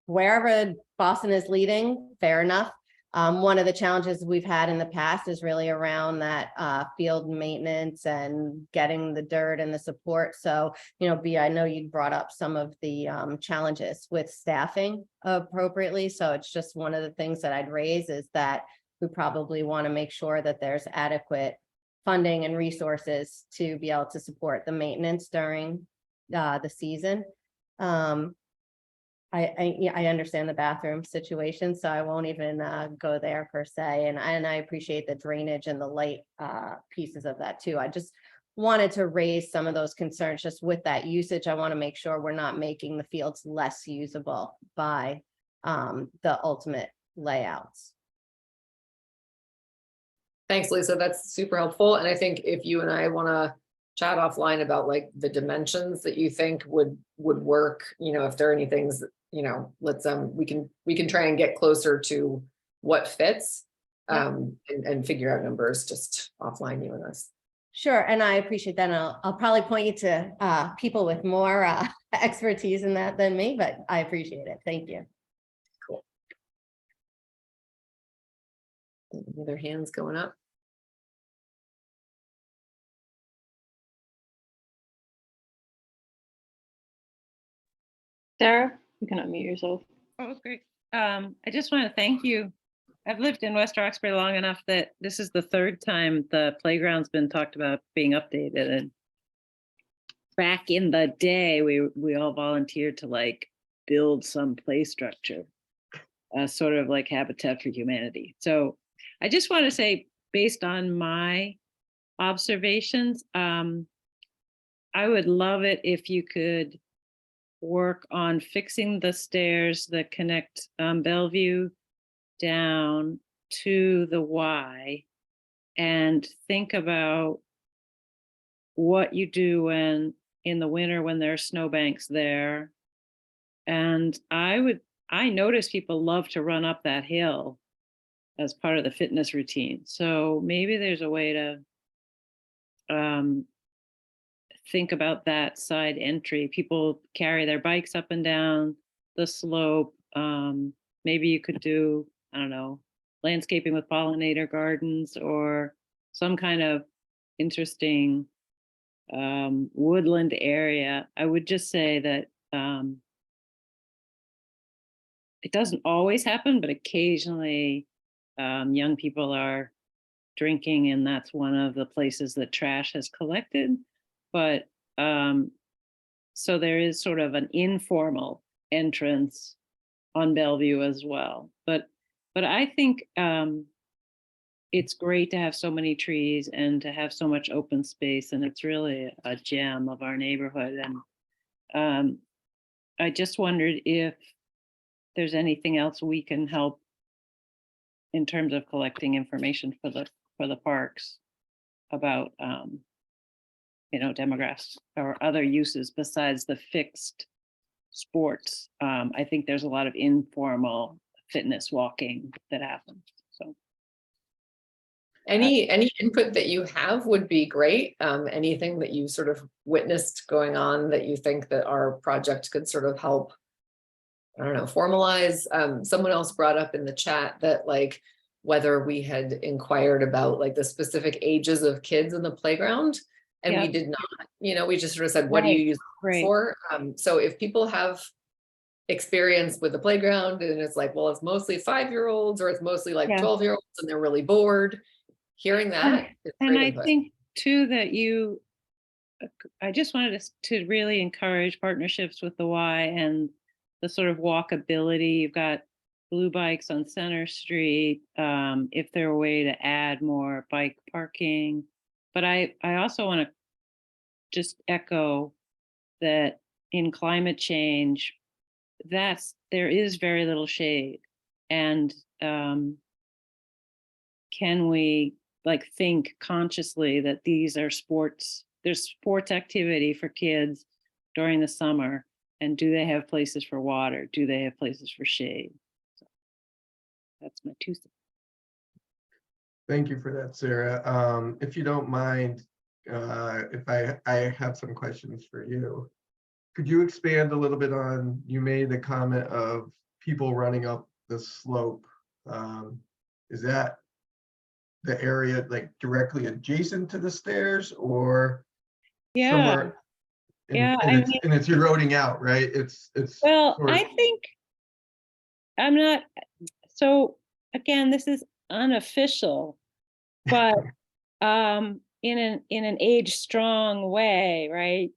wherever Boston is leading, fair enough. One of the challenges we've had in the past is really around that field maintenance and getting the dirt and the support. So, B, I know you brought up some of the challenges with staffing appropriately. So it's just one of the things that I'd raise is that we probably want to make sure that there's adequate funding and resources to be able to support the maintenance during the season. I understand the bathroom situation, so I won't even go there per se. And I appreciate the drainage and the light pieces of that too. I just wanted to raise some of those concerns just with that usage. I want to make sure we're not making the fields less usable by the ultimate layouts. Thanks, Lisa. That's super helpful. And I think if you and I want to chat offline about like the dimensions that you think would work, if there are any things that, let's we can try and get closer to what fits and figure out numbers just offline, you and us. Sure, and I appreciate that. And I'll probably point you to people with more expertise in that than me, but I appreciate it. Thank you. Cool. Any other hands going up? Sarah, you can unmute yourself. Oh, great. I just want to thank you. I've lived in West Roxbury long enough that this is the third time the playground's been talked about being updated. And back in the day, we all volunteered to like build some play structure, sort of like Habitat for Humanity. So I just want to say, based on my observations, I would love it if you could work on fixing the stairs that connect Bellevue down to the Y and think about what you do when in the winter when there are snowbanks there. And I notice people love to run up that hill as part of the fitness routine. So maybe there's a way to think about that side entry. People carry their bikes up and down the slope. Maybe you could do, I don't know, landscaping with pollinator gardens or some kind of interesting woodland area. I would just say that it doesn't always happen, but occasionally young people are drinking, and that's one of the places that trash has collected. But so there is sort of an informal entrance on Bellevue as well. But I think it's great to have so many trees and to have so much open space, and it's really a gem of our neighborhood. And I just wondered if there's anything else we can help in terms of collecting information for the parks about demographics or other uses besides the fixed sports. I think there's a lot of informal fitness walking that happens. So any input that you have would be great. Anything that you sort of witnessed going on that you think that our project could sort of help, I don't know, formalize. Someone else brought up in the chat that like whether we had inquired about like the specific ages of kids in the playground. And we did not, we just sort of said, what do you use it for? So if people have experience with the playground and it's like, well, it's mostly 5-year-olds or it's mostly like 12-year-olds and they're really bored, hearing that. And I think too that I just wanted to really encourage partnerships with the Y and the sort of walkability. You've got blue bikes on Center Street. If there were a way to add more bike parking. But I also want to just echo that in climate change, there is very little shade. And can we like think consciously that these are there's sports activity for kids during the summer, and do they have places for water? Do they have places for shade? So that's my 2 cents. Thank you for that, Sarah. If you don't mind, if I have some questions for you. Could you expand a little bit on, you made the comment of people running up the slope. Is that the area like directly adjacent to the stairs or Yeah, somewhere? yeah, And it's eroding out, right? It's well, sort of- I think I'm not, so again, this is unofficial, but in an age strong way, right?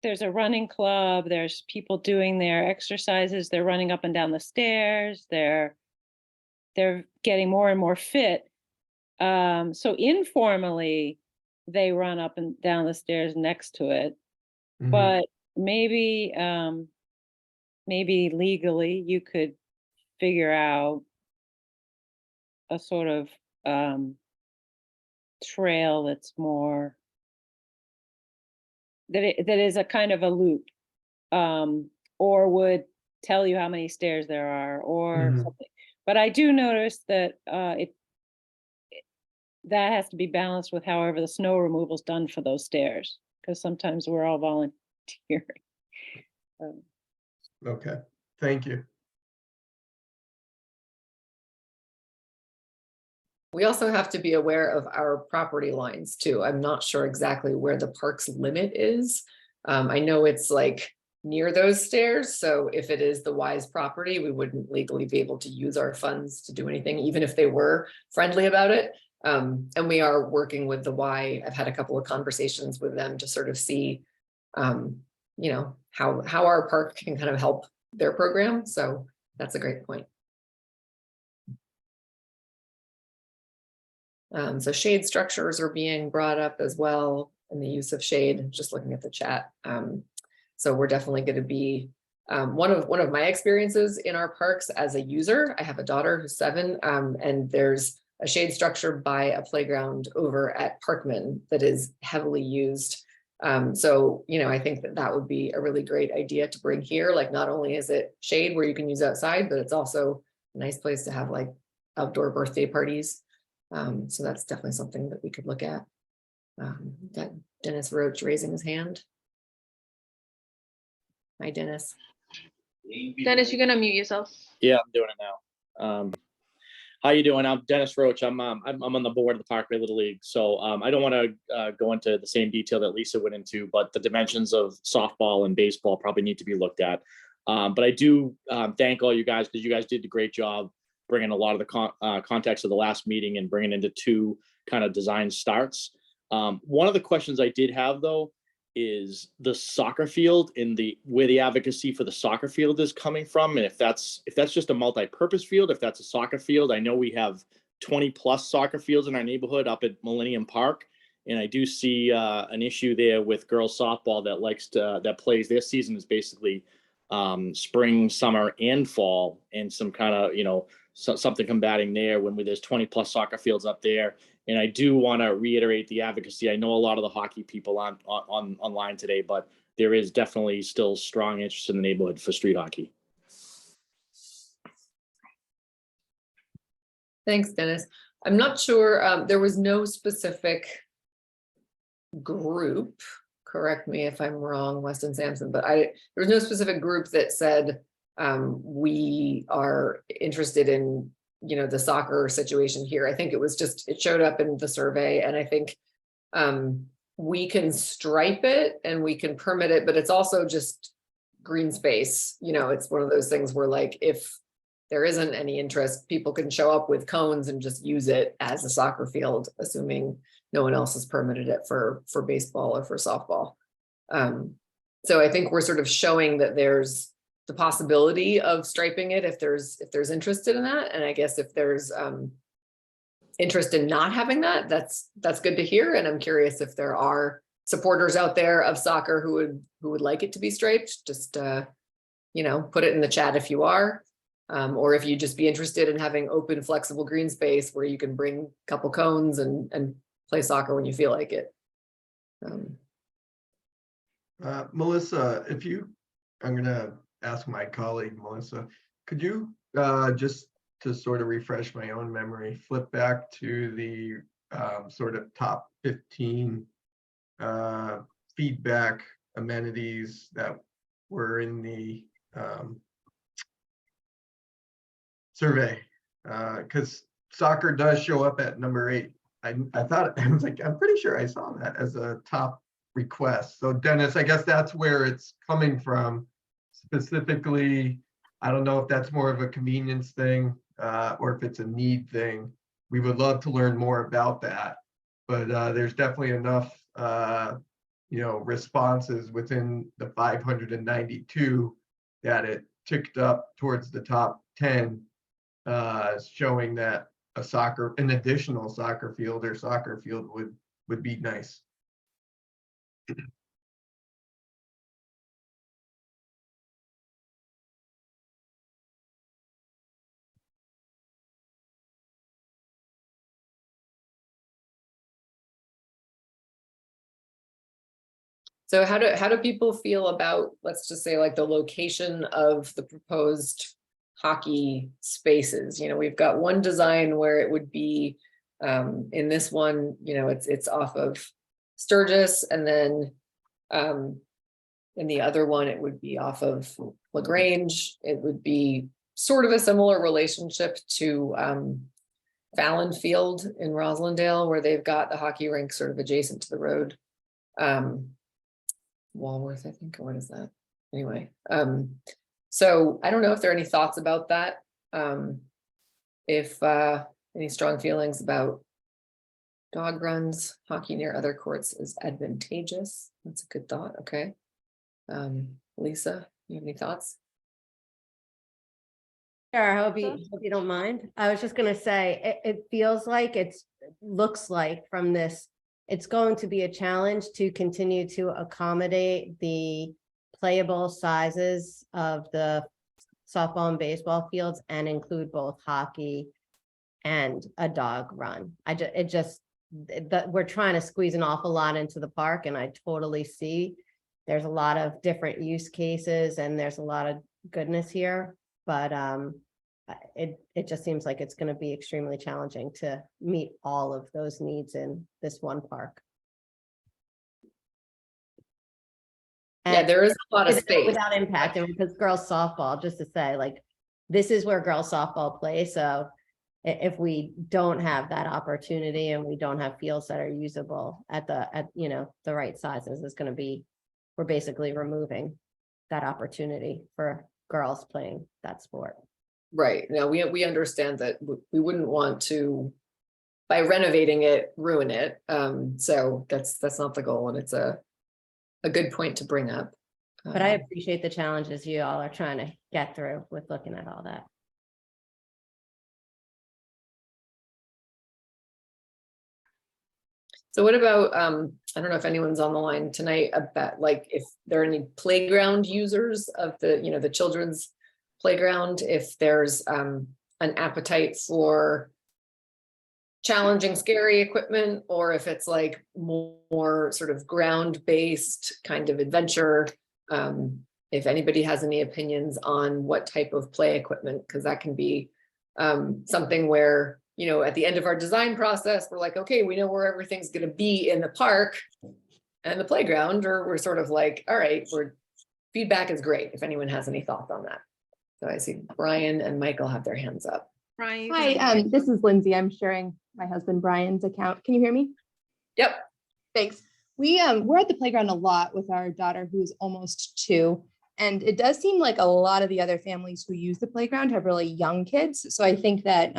There's a running club, there's people doing their exercises, they're running up and down the stairs, they're getting more and more fit. So informally, they run up and down the stairs next to it. Mhm. But maybe legally you could figure out a sort of trail that's more that is a kind of a loop, or would tell you how many stairs there are or Mhm. something. But I do notice that that has to be balanced with however the snow removal is done for those stairs, because sometimes we're all volunteering. Okay, thank you. We also have to be aware of our property lines too. I'm not sure exactly where the park's limit is. I know it's like near those stairs. So if it is the Wise property, we wouldn't legally be able to use our funds to do anything, even if they were friendly about it. And we are working with the Y. I've had a couple of conversations with them to sort of see, you know, how our park can kind of help their program. So that's a great point. So shade structures are being brought up as well, and the use of shade, just looking at the chat. So we're definitely going to be one of my experiences in our parks as a user. I have a daughter who's 7, and there's a shade structure by a playground over at Parkman that is heavily used. So, you know, I think that would be a really great idea to bring here. Like, not only is it shade where you can use outside, but it's also a nice place to have like outdoor birthday parties. So that's definitely something that we could look at. Got Dennis Roach raising his hand. Hi, Dennis. Dennis, you can unmute yourself. Yeah, I'm doing it now. How you doing? I'm Dennis Roach. I'm on the board of the Parkway Little League. So I don't want to go into the same detail that Lisa went into, but the dimensions of softball and baseball probably need to be looked at. But I do thank all you guys, because you guys did a great job bringing a lot of the context of the last meeting and bringing into 2 kind of design starts. One of the questions I did have, though, is the soccer field and where the advocacy for the soccer field is coming from, and if that's just a multi-purpose field, if that's a soccer field. I know we have 20 plus soccer fields in our neighborhood up at Millennium Park, and I do see an issue there with girls softball that plays, their season is basically spring, summer, and fall, and some kind of, you know, something combating there when there's 20 plus soccer fields up there. And I do want to reiterate the advocacy. I know a lot of the hockey people online today, but there is definitely still strong interest in the neighborhood for street hockey. Thanks, Dennis. I'm not sure, there was no specific group, correct me if I'm wrong, Weston Sampson, but there was no specific group that said we are interested in, you know, the soccer situation here. I think it was just, it showed up in the survey, and I think we can stripe it and we can permit it, but it's also just green space. You know, it's one of those things where, like, if there isn't any interest, people can show up with cones and just use it as a soccer field, assuming no one else has permitted it for baseball or for softball. So I think we're sort of showing that there's the possibility of striping it if there's interest in that. And I guess if there's interest in not having that, that's good to hear. And I'm curious if there are supporters out there of soccer who would like it to be striped, just put it in the chat if you are. Or if you just be interested in having open, flexible green space where you can bring a couple cones and play soccer when you feel like it. Melissa, I'm gonna ask my colleague, Melissa, could you just to sort of refresh my own memory, flip back to the sort of top 15 feedback amenities that were in the survey, because soccer does show up at number 8. I thought, I was like, I'm pretty sure I saw that as a top request. So Dennis, I guess that's where it's coming from specifically. I don't know if that's more of a convenience thing or if it's a need thing. We would love to learn more about that, but there's definitely enough responses within the 592 that it ticked up towards the top 10, showing that an additional soccer field or soccer field would be nice. So how do people feel about, let's just say, like the location of the proposed hockey spaces? We've got one design where it would be in this one, it's off of Sturgis, and then in the other one it would be off of LaGrange. It would be sort of a similar relationship to Fallon Field in Roslindale, where they've got the hockey rink sort of adjacent to the road. Walworth, I think, or what is that? Anyway, so I don't know if there are any thoughts about that. If any strong feelings about dog runs, hockey near other courts is advantageous. That's a good thought. Okay. Lisa, you have any thoughts? Sure, I hope you don't mind. I was just gonna say, it feels like looks like from this, it's going to be a challenge to continue to accommodate the playable sizes of the softball and baseball fields and include both hockey and a dog run. We're trying to squeeze an awful lot into the park, and I totally see there's a lot of different use cases and there's a lot of goodness here, but it just seems like it's going to be extremely challenging to meet all of those needs in this one park. Yeah, there is a lot of space without impacting, because girls softball, just to say, like, this is where girls softball play. So if we don't have that opportunity and we don't have fields that are usable at the right sizes, it's going to be, we're basically removing that opportunity for girls playing that sport. Right. Now we understand that we wouldn't want to, by renovating it, ruin it. So that's not the goal, and it's a good point to bring up. But I appreciate the challenges you all are trying to get through with looking at all that. So what about, I don't know if anyone's on the line tonight about, like, if there are any playground users of the children's playground, if there's an appetite for challenging, scary equipment, or if it's like more sort of ground-based kind of adventure. If anybody has any opinions on what type of play equipment, because that can be something where, at the end of our design process, we're like, okay, we know where everything's going to be in the park and the playground, or we're sort of like, all right, feedback is great if anyone has any thoughts on that. So I see Brian and Michael have their hands up. Brian, Hi, this is Lindsay. I'm sharing my husband Brian's account. Can you hear me? Yep. Thanks. We're at the playground a lot with our daughter, who's almost 2. And it does seem like a lot of the other families who use the playground have really young kids. So I think that,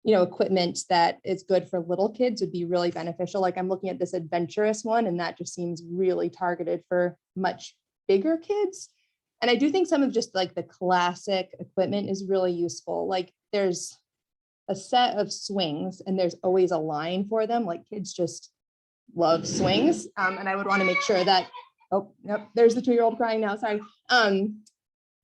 equipment that is good for little kids would be really beneficial. Like, I'm looking at this adventurous one, and that just seems really targeted for much bigger kids. And I do think some of just like the classic equipment is really useful. Like, there's a set of swings and there's always a line for them. Like, kids just love swings. And I would want to make sure that, oh, yep, there's the 2-year-old crying now, sorry.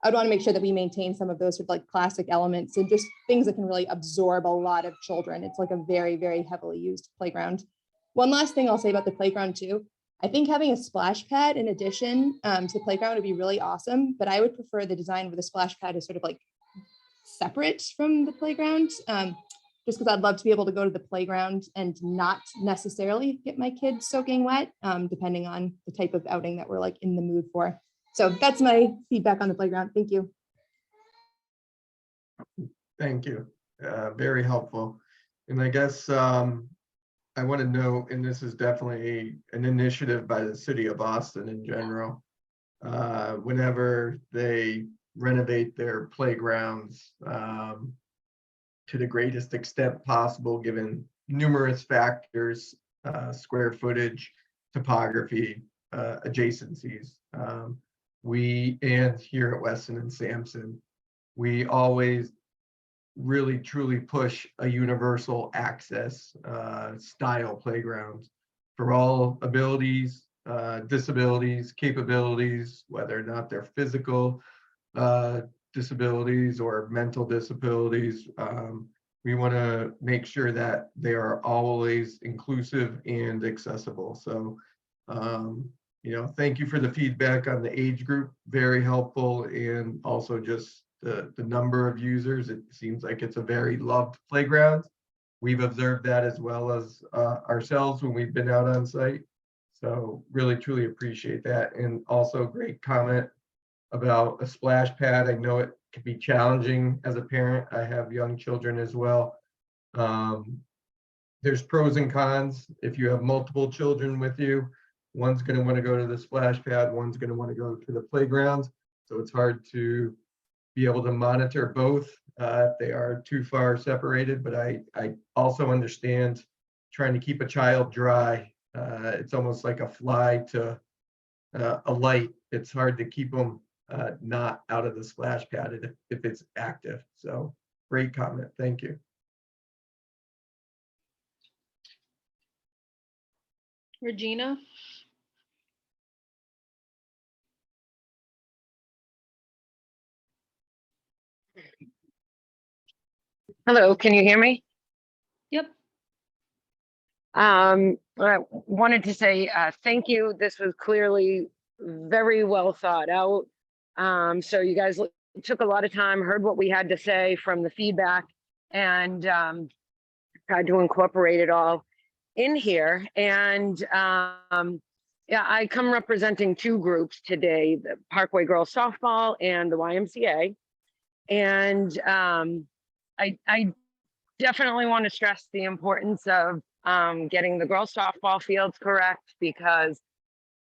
I'd want to make sure that we maintain some of those sort of like classic elements and just things that can really absorb a lot of children. It's like a very, very heavily used playground. One last thing I'll say about the playground too. I think having a splash pad in addition to the playground would be really awesome, but I would prefer the design where the splash pad is sort of like separate from the playground. Just because I'd love to be able to go to the playground and not necessarily get my kids soaking wet, depending on the type of outing that we're like in the mood for. So that's my feedback on the playground. Thank you. Thank you. Very helpful. And I guess I want to know, and this is definitely an initiative by the city of Boston in general, whenever they renovate their playgrounds to the greatest extent possible, given numerous factors, square footage, topography, adjacencies. We, and here at Weston and Sampson, we always really truly push a universal access style playground for all abilities, disabilities, capabilities, whether or not they're physical disabilities or mental disabilities. We want to make sure that they are always inclusive and accessible. So, thank you for the feedback on the age group, very helpful, and also just the number of users. It seems like it's a very loved playground. We've observed that as well as ourselves when we've been out on site. So really, truly appreciate that. And also great comment about a splash pad. I know it can be challenging as a parent. I have young children as well. There's pros and cons. If you have multiple children with you, one's going to want to go to the splash pad, one's going to want to go to the playground. So it's hard to be able to monitor both if they are too far separated. But I also understand trying to keep a child dry. It's almost like a fly to a light. It's hard to keep them not out of the splash pad if it's active. So great comment. Thank you. Regina? Hello, can you hear me? Yep. I wanted to say thank you. This was clearly very well thought out. So you guys took a lot of time, heard what we had to say from the feedback, and tried to incorporate it all in here. And yeah, I come representing 2 groups today, the Parkway Girls Softball and the YMCA. And I definitely want to stress the importance of getting the girls softball fields correct, because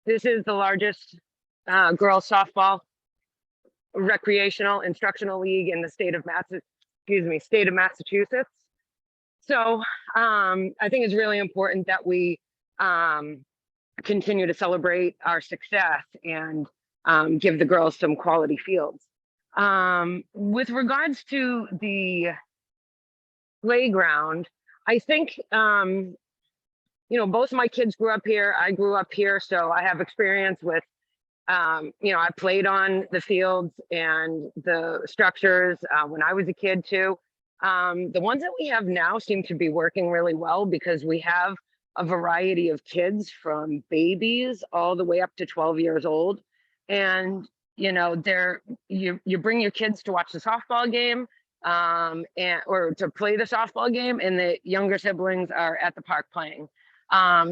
this is the largest girls softball recreational instructional league in the state of Massachusetts. So I think it's really important that we continue to celebrate our success and give the girls some quality fields. With regards to the playground, I think, both my kids grew up here. I grew up here, so I have experience with, I played on the fields and the structures when I was a kid too. The ones that we have now seem to be working really well because we have a variety of kids from babies all the way up to 12 years old. And you bring your kids to watch the softball game or to play the softball game, and the younger siblings are at the park playing.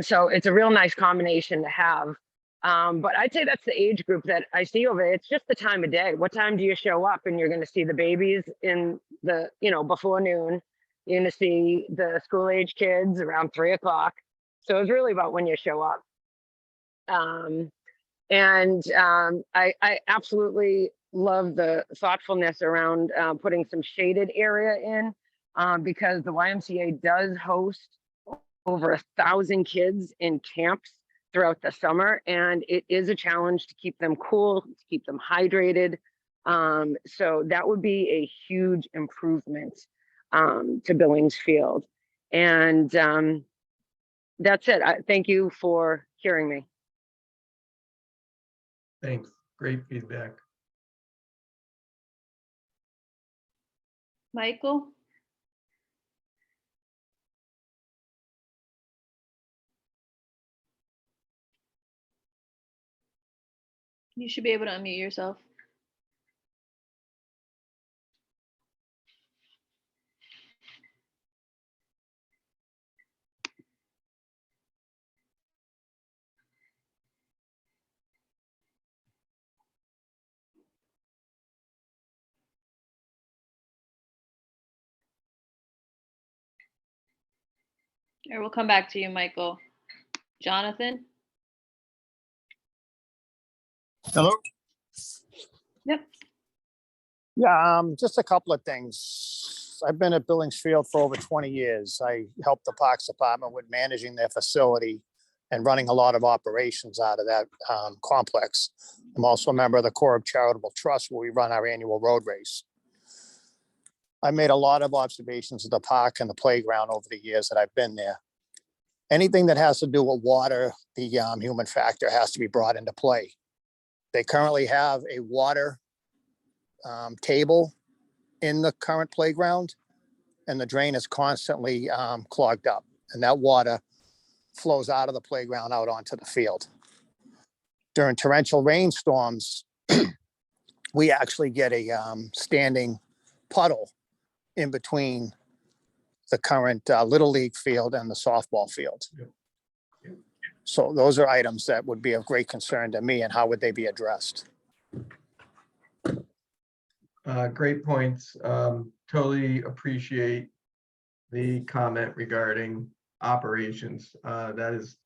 So it's a real nice combination to have. But I'd say that's the age group that I see over. It's just the time of day. What time do you show up? And you're going to see the babies in the, before noon. You're going to see the school age kids around 3 o'clock. So it's really about when you show up. I absolutely love the thoughtfulness around putting some shaded area in because the YMCA does host over 1,000 kids in camps throughout the summer, and it is a challenge to keep them cool, to keep them hydrated. So that would be a huge improvement to Billings Field. And That's it. Thank you for hearing me. Thanks. Great feedback. Michael? You should be able to unmute yourself. Or we'll come back to you, Michael. Jonathan? Hello? Yep. Yeah, just a couple of things. I've been at Billings Field for over 20 years. I helped the Parks Department with managing their facility and running a lot of operations out of that complex. I'm also a member of the Corps of Charitable Trust where we run our annual road race. I made a lot of observations of the park and the playground over the years that I've been there. Anything that has to do with water, the human factor has to be brought into play. They currently have a water table in the current playground, and the drain is constantly clogged up, and that water flows out of the playground out onto the field. During torrential rainstorms, we actually get a standing puddle in between the current Little League field and the softball field. So those are items that would be of great concern to me, and how would they be addressed? Great points. Totally appreciate the comment regarding operations. That is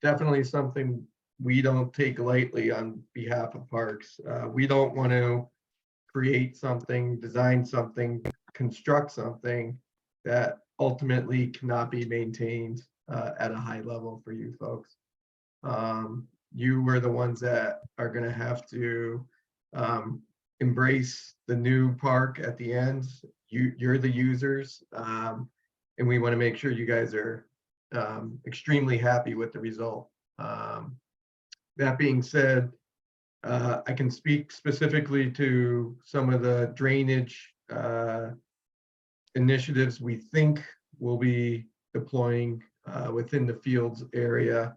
definitely something we don't take lightly on behalf of parks. We don't want to create something, design something, construct something that ultimately cannot be maintained at a high level for you folks. You were the ones that are going to have to embrace the new park at the end. You're the users, and we want to make sure you guys are extremely happy with the result. That being said, I can speak specifically to some of the drainage initiatives we think we'll be deploying within the fields area.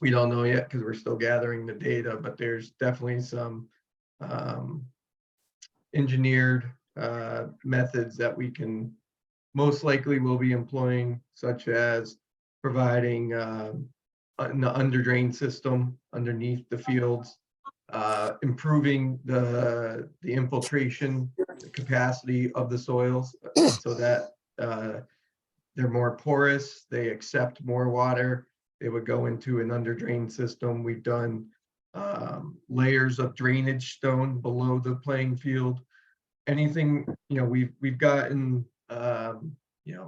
We don't know yet because we're still gathering the data, but there's definitely some engineered methods that we can most likely will be employing, such as providing an under drain system underneath the fields, improving the infiltration capacity of the soils so that they're more porous, they accept more water. They would go into an under drain system. We've done layers of drainage stone below the playing field. Anything, we've gotten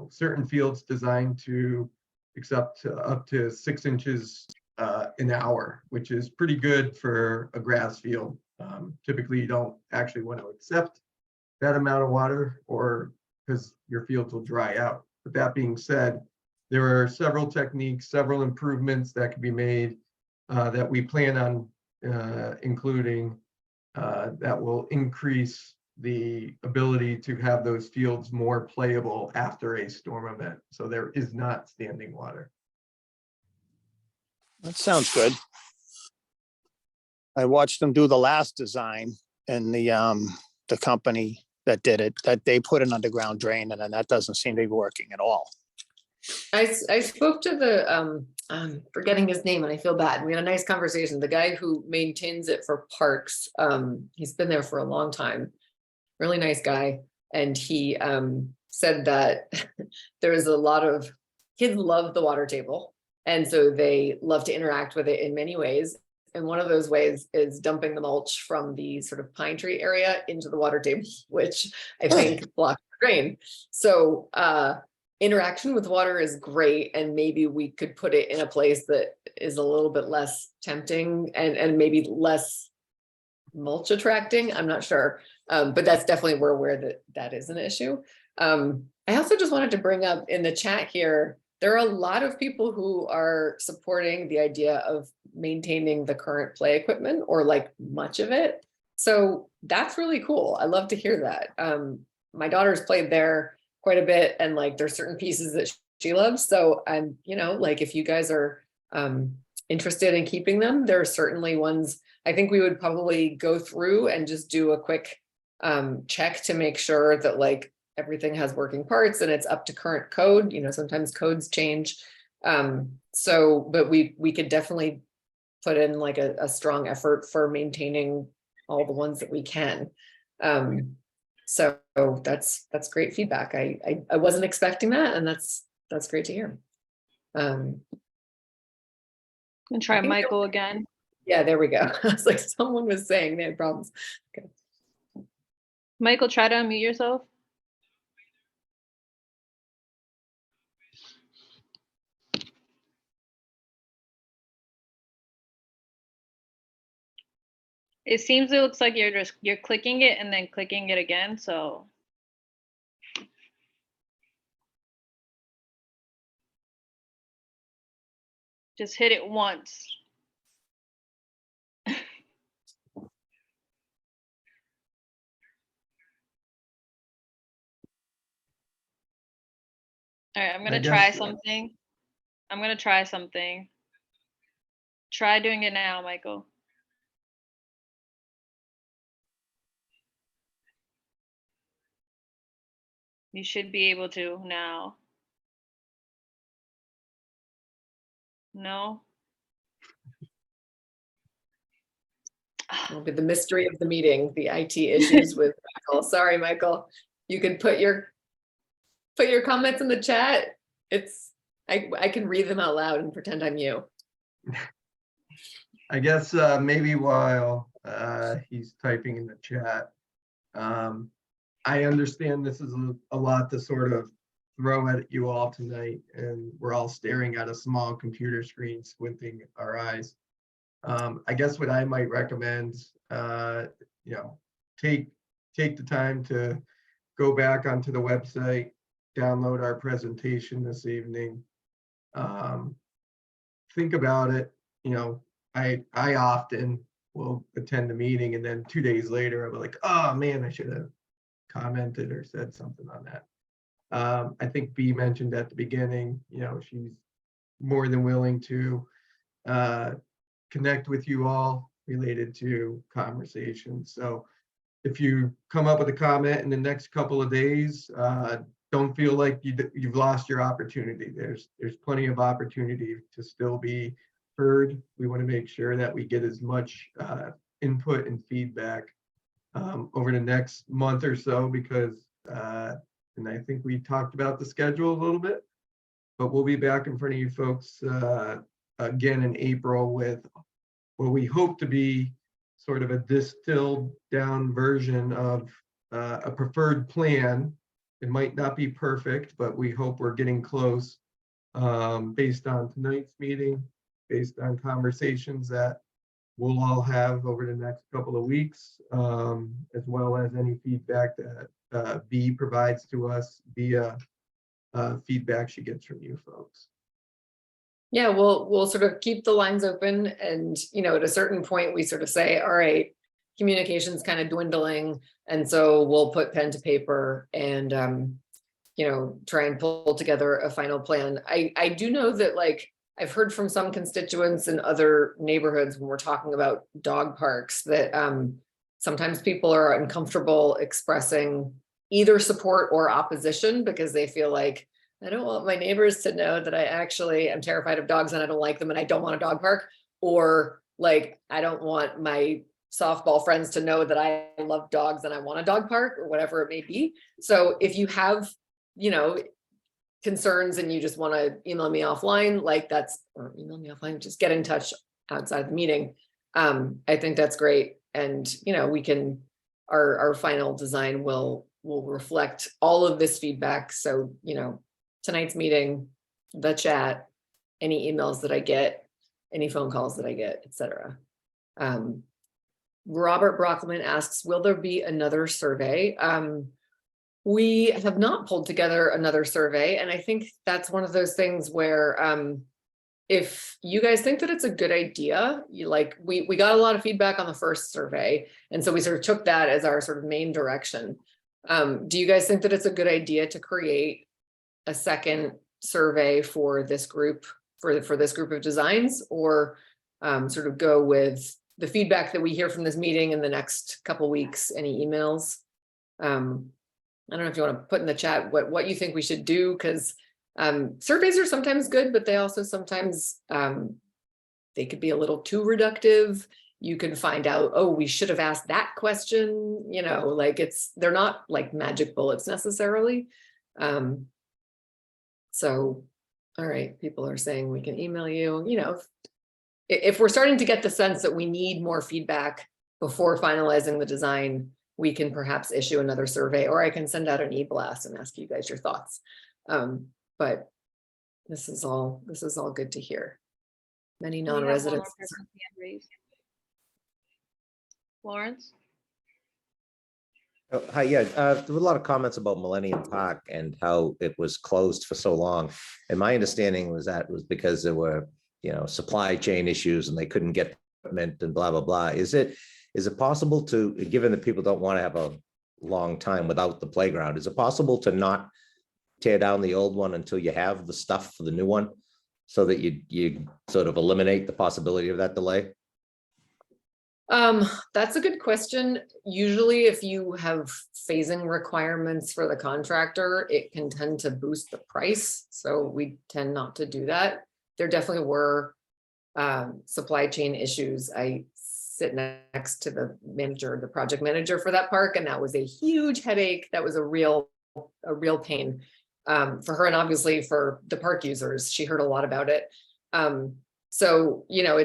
certain fields designed to accept up to 6 inches an hour, which is pretty good for a grass field. Typically, you don't actually want to accept that amount of water, or because your fields will dry out. But that being said, there are several techniques, several improvements that can be made that we plan on including that will increase the ability to have those fields more playable after a storm event. So there is not standing water. That sounds good. I watched them do the last design, and the company that did it, that they put an underground drain, and then that doesn't seem to be working at all. I spoke to the, I'm forgetting his name and I feel bad. We had a nice conversation. The guy who maintains it for parks, he's been there for a long time. Really nice guy. And he said that there's a lot of kids love the water table. And so they love to interact with it in many ways. And one of those ways is dumping the mulch from the sort of pine tree area into the water table, which I think blocks the drain. So interaction with water is great. And maybe we could put it in a place that is a little bit less tempting and maybe less mulch attracting. I'm not sure. But that's definitely, we're aware that that is an issue. I also just wanted to bring up in the chat here, there are a lot of people who are supporting the idea of maintaining the current play equipment or like much of it. So that's really cool. I love to hear that. My daughter's played there quite a bit, and like there's certain pieces that she loves. So I'm, like if you guys are interested in keeping them, there are certainly ones. I think we would probably go through and just do a quick check to make sure that like everything has working parts and it's up to current code. Sometimes codes change. But we could definitely put in like a strong effort for maintaining all the ones that we can. So that's great feedback. I wasn't expecting that, and that's great to hear. And try I think Michael again. Yeah, there we go. I was like, someone was saying they had problems. Okay. Michael, try to unmute yourself. It looks like you're clicking it and then clicking it again. So just hit it once. All right, I'm gonna try something. Try doing it now, Michael. You should be able to now. No? It'll be the mystery of the meeting, the IT issues with Michael. Sorry, Michael. You can put your comments in the chat. I can read them out loud and pretend I'm you. I guess maybe while he's typing in the chat, I understand this is a lot to sort of throw at you all tonight, and we're all staring at a small computer screen, squinting our eyes. I guess what I might recommend, take the time to go back onto the website, download our presentation this evening. Think about it. I often will attend a meeting, and then 2 days later I'll be like, oh man, I should have commented or said something on that. I think B mentioned at the beginning, she's more than willing to connect with you all related to conversations. So if you come up with a comment in the next couple of days, don't feel like you've lost your opportunity. There's plenty of opportunity to still be heard. We want to make sure that we get as much input and feedback over the next month or so, because and I think we talked about the schedule a little bit, but we'll be back in front of you folks again in April with what we hope to be sort of a distilled down version of a preferred plan. It might not be perfect, but we hope we're getting close based on tonight's meeting, based on conversations that we'll all have over the next couple of weeks, as well as any feedback that B provides to us via feedback she gets from you folks. Yeah, we'll sort of keep the lines open, and at a certain point we sort of say, all right, communication's kind of dwindling, and so we'll put pen to paper and try and pull together a final plan. I do know that, like, I've heard from some constituents in other neighborhoods when we're talking about dog parks that sometimes people are uncomfortable expressing either support or opposition because they feel like, I don't want my neighbors to know that I'm terrified of dogs and I don't like them and I don't want a dog park, or like, I don't want my softball friends to know that I love dogs and I want a dog park, or whatever it may be. So if you have, concerns and you just want to email me offline, just get in touch outside of the meeting. I think that's great. And, we can, our final design will reflect all of this feedback. So, tonight's meeting, the chat, any emails that I get, any phone calls that I get, etc. Robert Brockman asks, will there be another survey? We have not pulled together another survey, and I think that's one of those things where if you guys think that it's a good idea, we got a lot of feedback on the first survey, and so we sort of took that as our sort of main direction. Do you guys think that it's a good idea to create a second survey for this group, for this group of designs, or sort of go with the feedback that we hear from this meeting in the next couple weeks? Any emails? I don't know if you want to put in the chat what you think we should do, because surveys are sometimes good, but they also sometimes they could be a little too reductive. You can find out, oh, we should have asked that question, you know, like they're not like magic bullets necessarily. So, all right, people are saying we can email you, you know, if we're starting to get the sense that we need more feedback before finalizing the design, we can perhaps issue another survey, or I can send out an e-blast and ask you guys your thoughts. But this is all good to hear. Many We have one more non-residents. person's hand raised. Lawrence? Oh, hi, yeah, there were a lot of comments about Millennium Park and how it was closed for so long. And my understanding was that was because there were, you know, supply chain issues and they couldn't get equipment and blah, blah, blah. Is it possible to, given that people don't want to have a long time without the playground, is it possible to not tear down the old one until you have the stuff for the new one, so that you sort of eliminate the possibility of that delay? That's a good question. Usually if you have phasing requirements for the contractor, it can tend to boost the price. So we tend not to do that. There definitely were supply chain issues. I sit next to the manager, the project manager for that park, and that was a huge headache. That was a real pain for her, and obviously for the park users. She heard a lot about it. So, you know,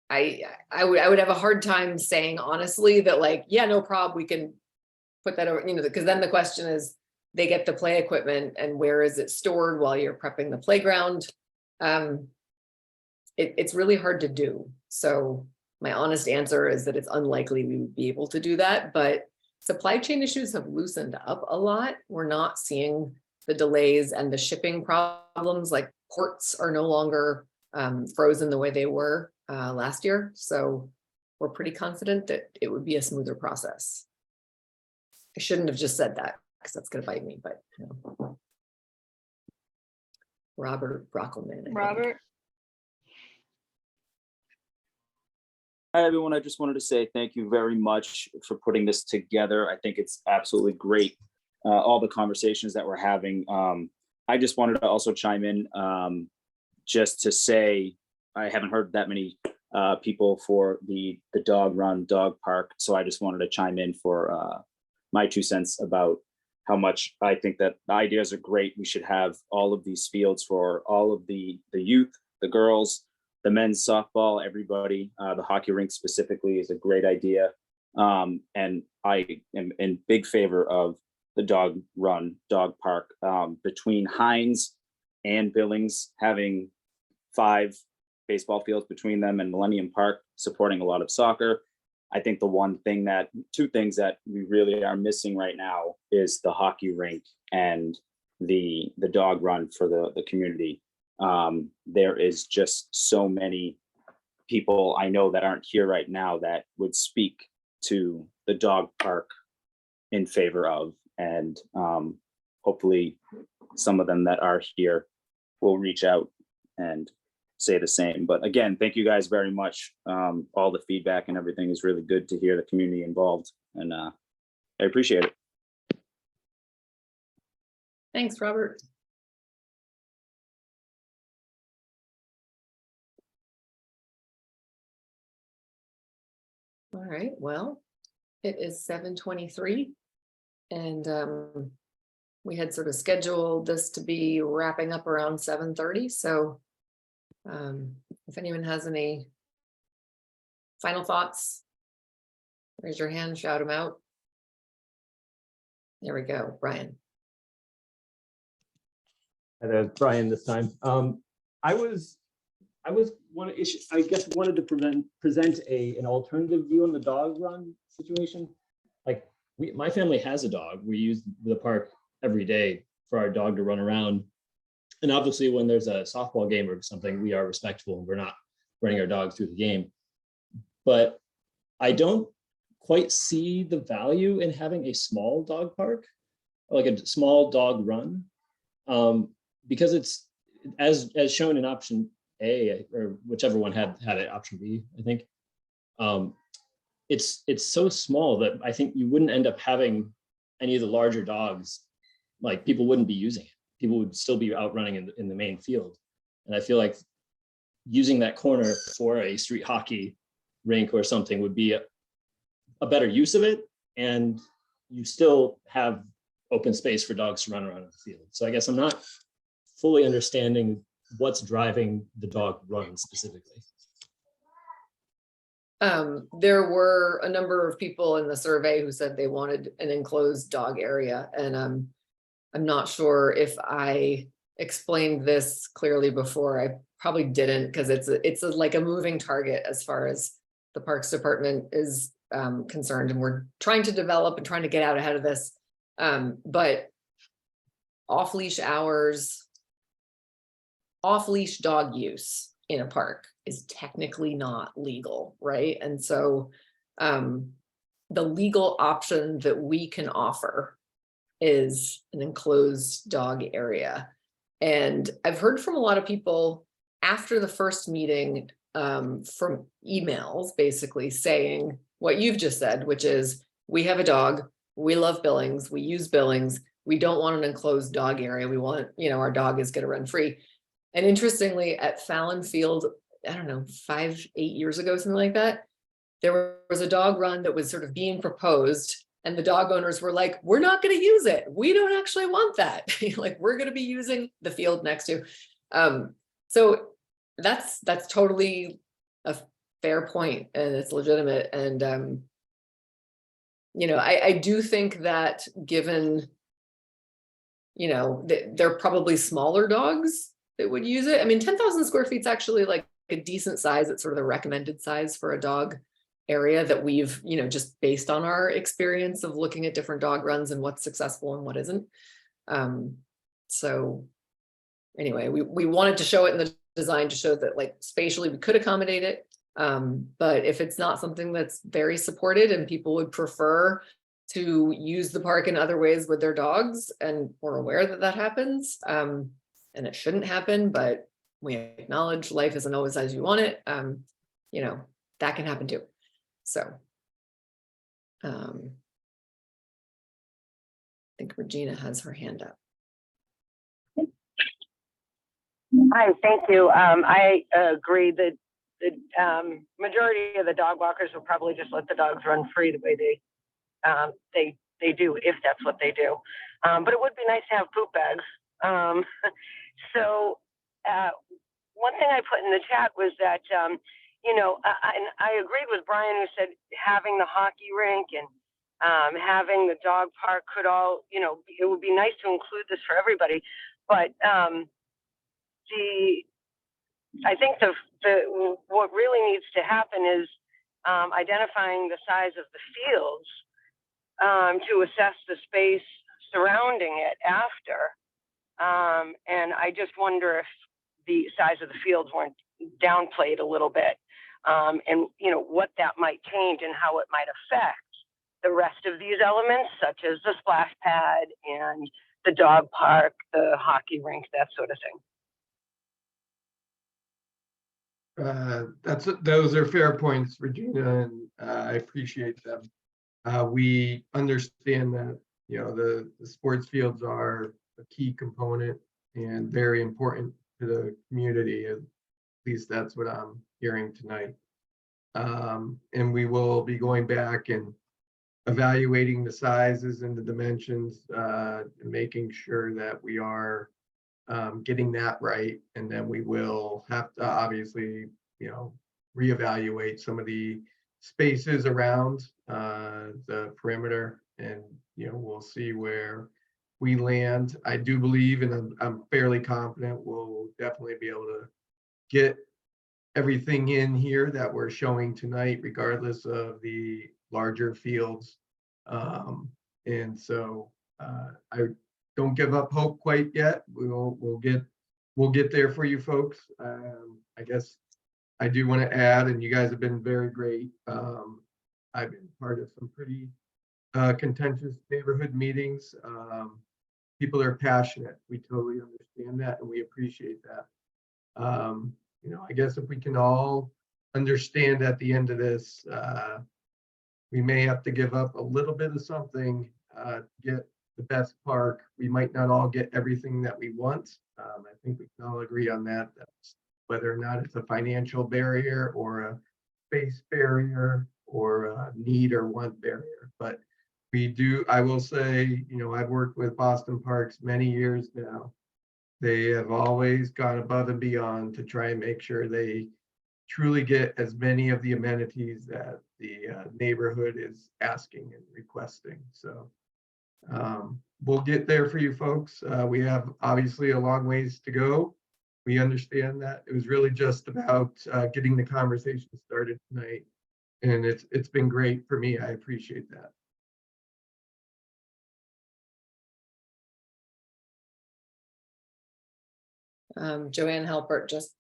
I would have a hard time saying honestly that, like, yeah, no problem, we can put that over, you know, because then the question is, they get the play equipment and where is it stored while you're prepping the playground? It's really hard to do. So my honest answer is that it's unlikely we would be able to do that, but supply chain issues have loosened up a lot. We're not seeing the delays and the shipping problems, like ports are no longer frozen the way they were last year. So we're pretty confident that it would be a smoother process. I shouldn't have just said that because that's going to bite me, but you know. Robert Brockelman. Robert? Hi, everyone. I just wanted to say thank you very much for putting this together. I think it's absolutely great. All the conversations that we're having. I just wanted to also chime in just to say, I haven't heard that many people for the dog run, dog park. So I just wanted to chime in for my 2 cents about how much I think that the ideas are great. We should have all of these fields for all of the youth, the girls, the men's softball, everybody. The hockey rink specifically is a great idea. And I am in big favor of the dog run, dog park, between Hines and Billings, having 5 baseball fields between them, and Millennium Park supporting a lot of soccer. I think the 2 things that we really are missing right now is the hockey rink and the dog run for the community. There is just so many people I know that aren't here right now that would speak to the dog park in favor of, and hopefully some of them that are here will reach out and say the same. But again, thank you guys very much. All the feedback and everything is really good to hear the community involved, and I appreciate it. Thanks, Robert. All right, well, it is 7:23, and we had sort of scheduled this to be wrapping up around 7:30. So if anyone has any final thoughts, raise your hand, shout them out. There we go, Brian. Hi there, Brian this time. I wanted to present an alternative view on the dog run situation. Like, my family has a dog. We use the park every day for our dog to run around. And obviously when there's a softball game or something, we are respectful and we're not running our dog through the game. But I don't quite see the value in having a small dog park, like a small dog run, because it's as shown in option A, or whichever one had it, option B, I think. It's so small that I think you wouldn't end up having any of the larger dogs. Like people wouldn't be using it. People would still be out running in the main field. And I feel like using that corner for a street hockey rink or something would be a better use of it. And you still have open space for dogs to run around in the field. So I guess I'm not fully understanding what's driving the dog run specifically. There were a number of people in the survey who said they wanted an enclosed dog area, and I'm not sure if I explained this clearly before. I probably didn't, because it's like a moving target as far as the Parks Department is concerned, and we're trying to develop and trying to get out ahead of this. But off-leash hours, off-leash dog use in a park is technically not legal, right? And so the legal option that we can offer is an enclosed dog area. And I've heard from a lot of people after the first meeting, from emails basically saying what you've just said, which is, we have a dog, we love Billings, we use Billings, we don't want an enclosed dog area, we want, our dog is gonna run free. And interestingly, at Fallon Field, I don't know, 5-8 years ago, something like that, there was a dog run that was sort of being proposed, and the dog owners were like, we're not going to use it. We don't actually want that. Like, we're going to be using the field next to. So that's totally a fair point, and it's legitimate. And, I do think that given, they're probably smaller dogs that would use it. I mean, 10,000 square feet is actually like a decent size. It's sort of the recommended size for a dog area that we've, just based on our experience of looking at different dog runs and what's successful and what isn't. So anyway, we wanted to show it in the design to show that, like, spatially we could accommodate it. But if it's not something that's very supported and people would prefer to use the park in other ways with their dogs, and we're aware that that happens, and it shouldn't happen, but we acknowledge life isn't always as you want it, that can happen too. So I think Regina has her hand up. Hi, thank you. I agree that the majority of the dog walkers will probably just let the dogs run free the way they do, if that's what they do. But it would be nice to have poop bags. So one thing I put in the chat was that, and I agreed with Brian, who said having the hockey rink and having the dog park could all, it would be nice to include this for everybody. But I think what really needs to happen is identifying the size of the fields to assess the space surrounding it after. And I just wonder if the size of the fields weren't downplayed a little bit, and what that might change and how it might affect the rest of these elements, such as the splash pad and the dog park, the hockey rink, that sort of thing. Those are fair points, Regina, and I appreciate them. We understand that the sports fields are a key component and very important to the community. At least that's what I'm hearing tonight. And we will be going back and evaluating the sizes and the dimensions, and making sure that we are getting that right. And then we will have to obviously, reevaluate some of the spaces around the perimeter, and we'll see where we land. I do believe, and I'm fairly confident, we'll definitely be able to get everything in here that we're showing tonight, regardless of the larger fields. And so I don't give up hope quite yet. We'll get there for you folks. I guess I do want to add, and you guys have been very great. I've been part of some pretty contentious neighborhood meetings. People are passionate. We totally understand that and we appreciate that. You know, I guess if we can all understand at the end of this, we may have to give up a little bit of something to get the best park. We might not all get everything that we want. I think we can all agree on that. That's whether or not it's a financial barrier or a space barrier or a need or want barrier. But we do, I will say, you know, I've worked with Boston Parks many years now. They have always gone above and beyond to try and make sure they truly get as many of the amenities that the neighborhood is asking and requesting. So we'll get there for you folks. We have obviously a long ways to go. We understand that. It was really just about getting the conversation started tonight. And it's been great for me. I appreciate that. Joanne Halpert just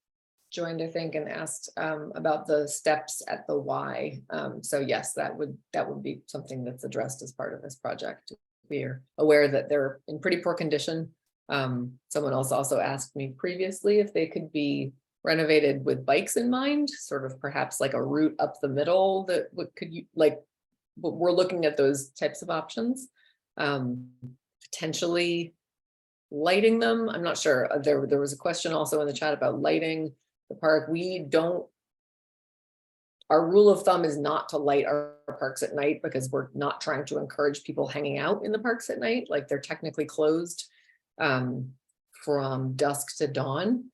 joined, I think, and asked about the steps at the Y. So yes, that would be something that's addressed as part of this project. We are aware that they're in pretty poor condition. Someone else also asked me previously if they could be renovated with bikes in mind, sort of perhaps like a route up the middle that could you like, we're looking at those types of options. Potentially lighting them. I'm not sure. There was a question also in the chat about lighting the park. Our rule of thumb is not to light our parks at night because we're not trying to encourage people hanging out in the parks at night. Like they're technically closed from dusk to dawn.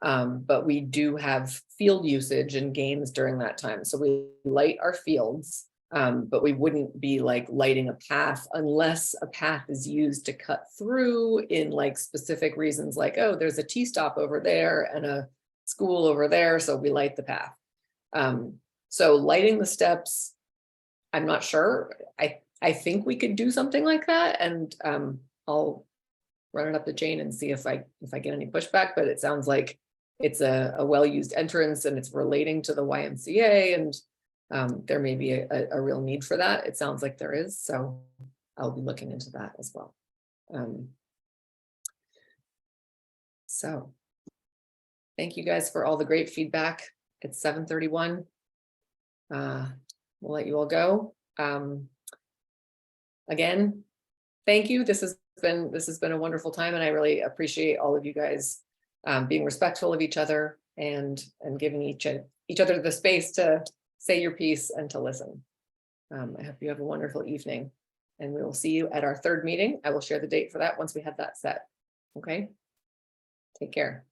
But we do have field usage and games during that time. So we light our fields, but we wouldn't be like lighting a path unless a path is used to cut through in like specific reasons like, oh, there's a T stop over there and a school over there. So we light the path. So lighting the steps, I'm not sure. I think we could do something like that. And I'll run it up the chain and see if I get any pushback, but it sounds like it's a well-used entrance and it's relating to the YMCA and there may be a real need for that. It sounds like there is, so I'll be looking into that as well. So thank you guys for all the great feedback. It's 7:31. We'll let you all go. Again, thank you. This has been a wonderful time and I really appreciate all of you guys being respectful of each other and giving each other the space to say your piece and to listen. I hope you have a wonderful evening and we will see you at our third meeting. I will share the date for that once we have that set. Okay, take care.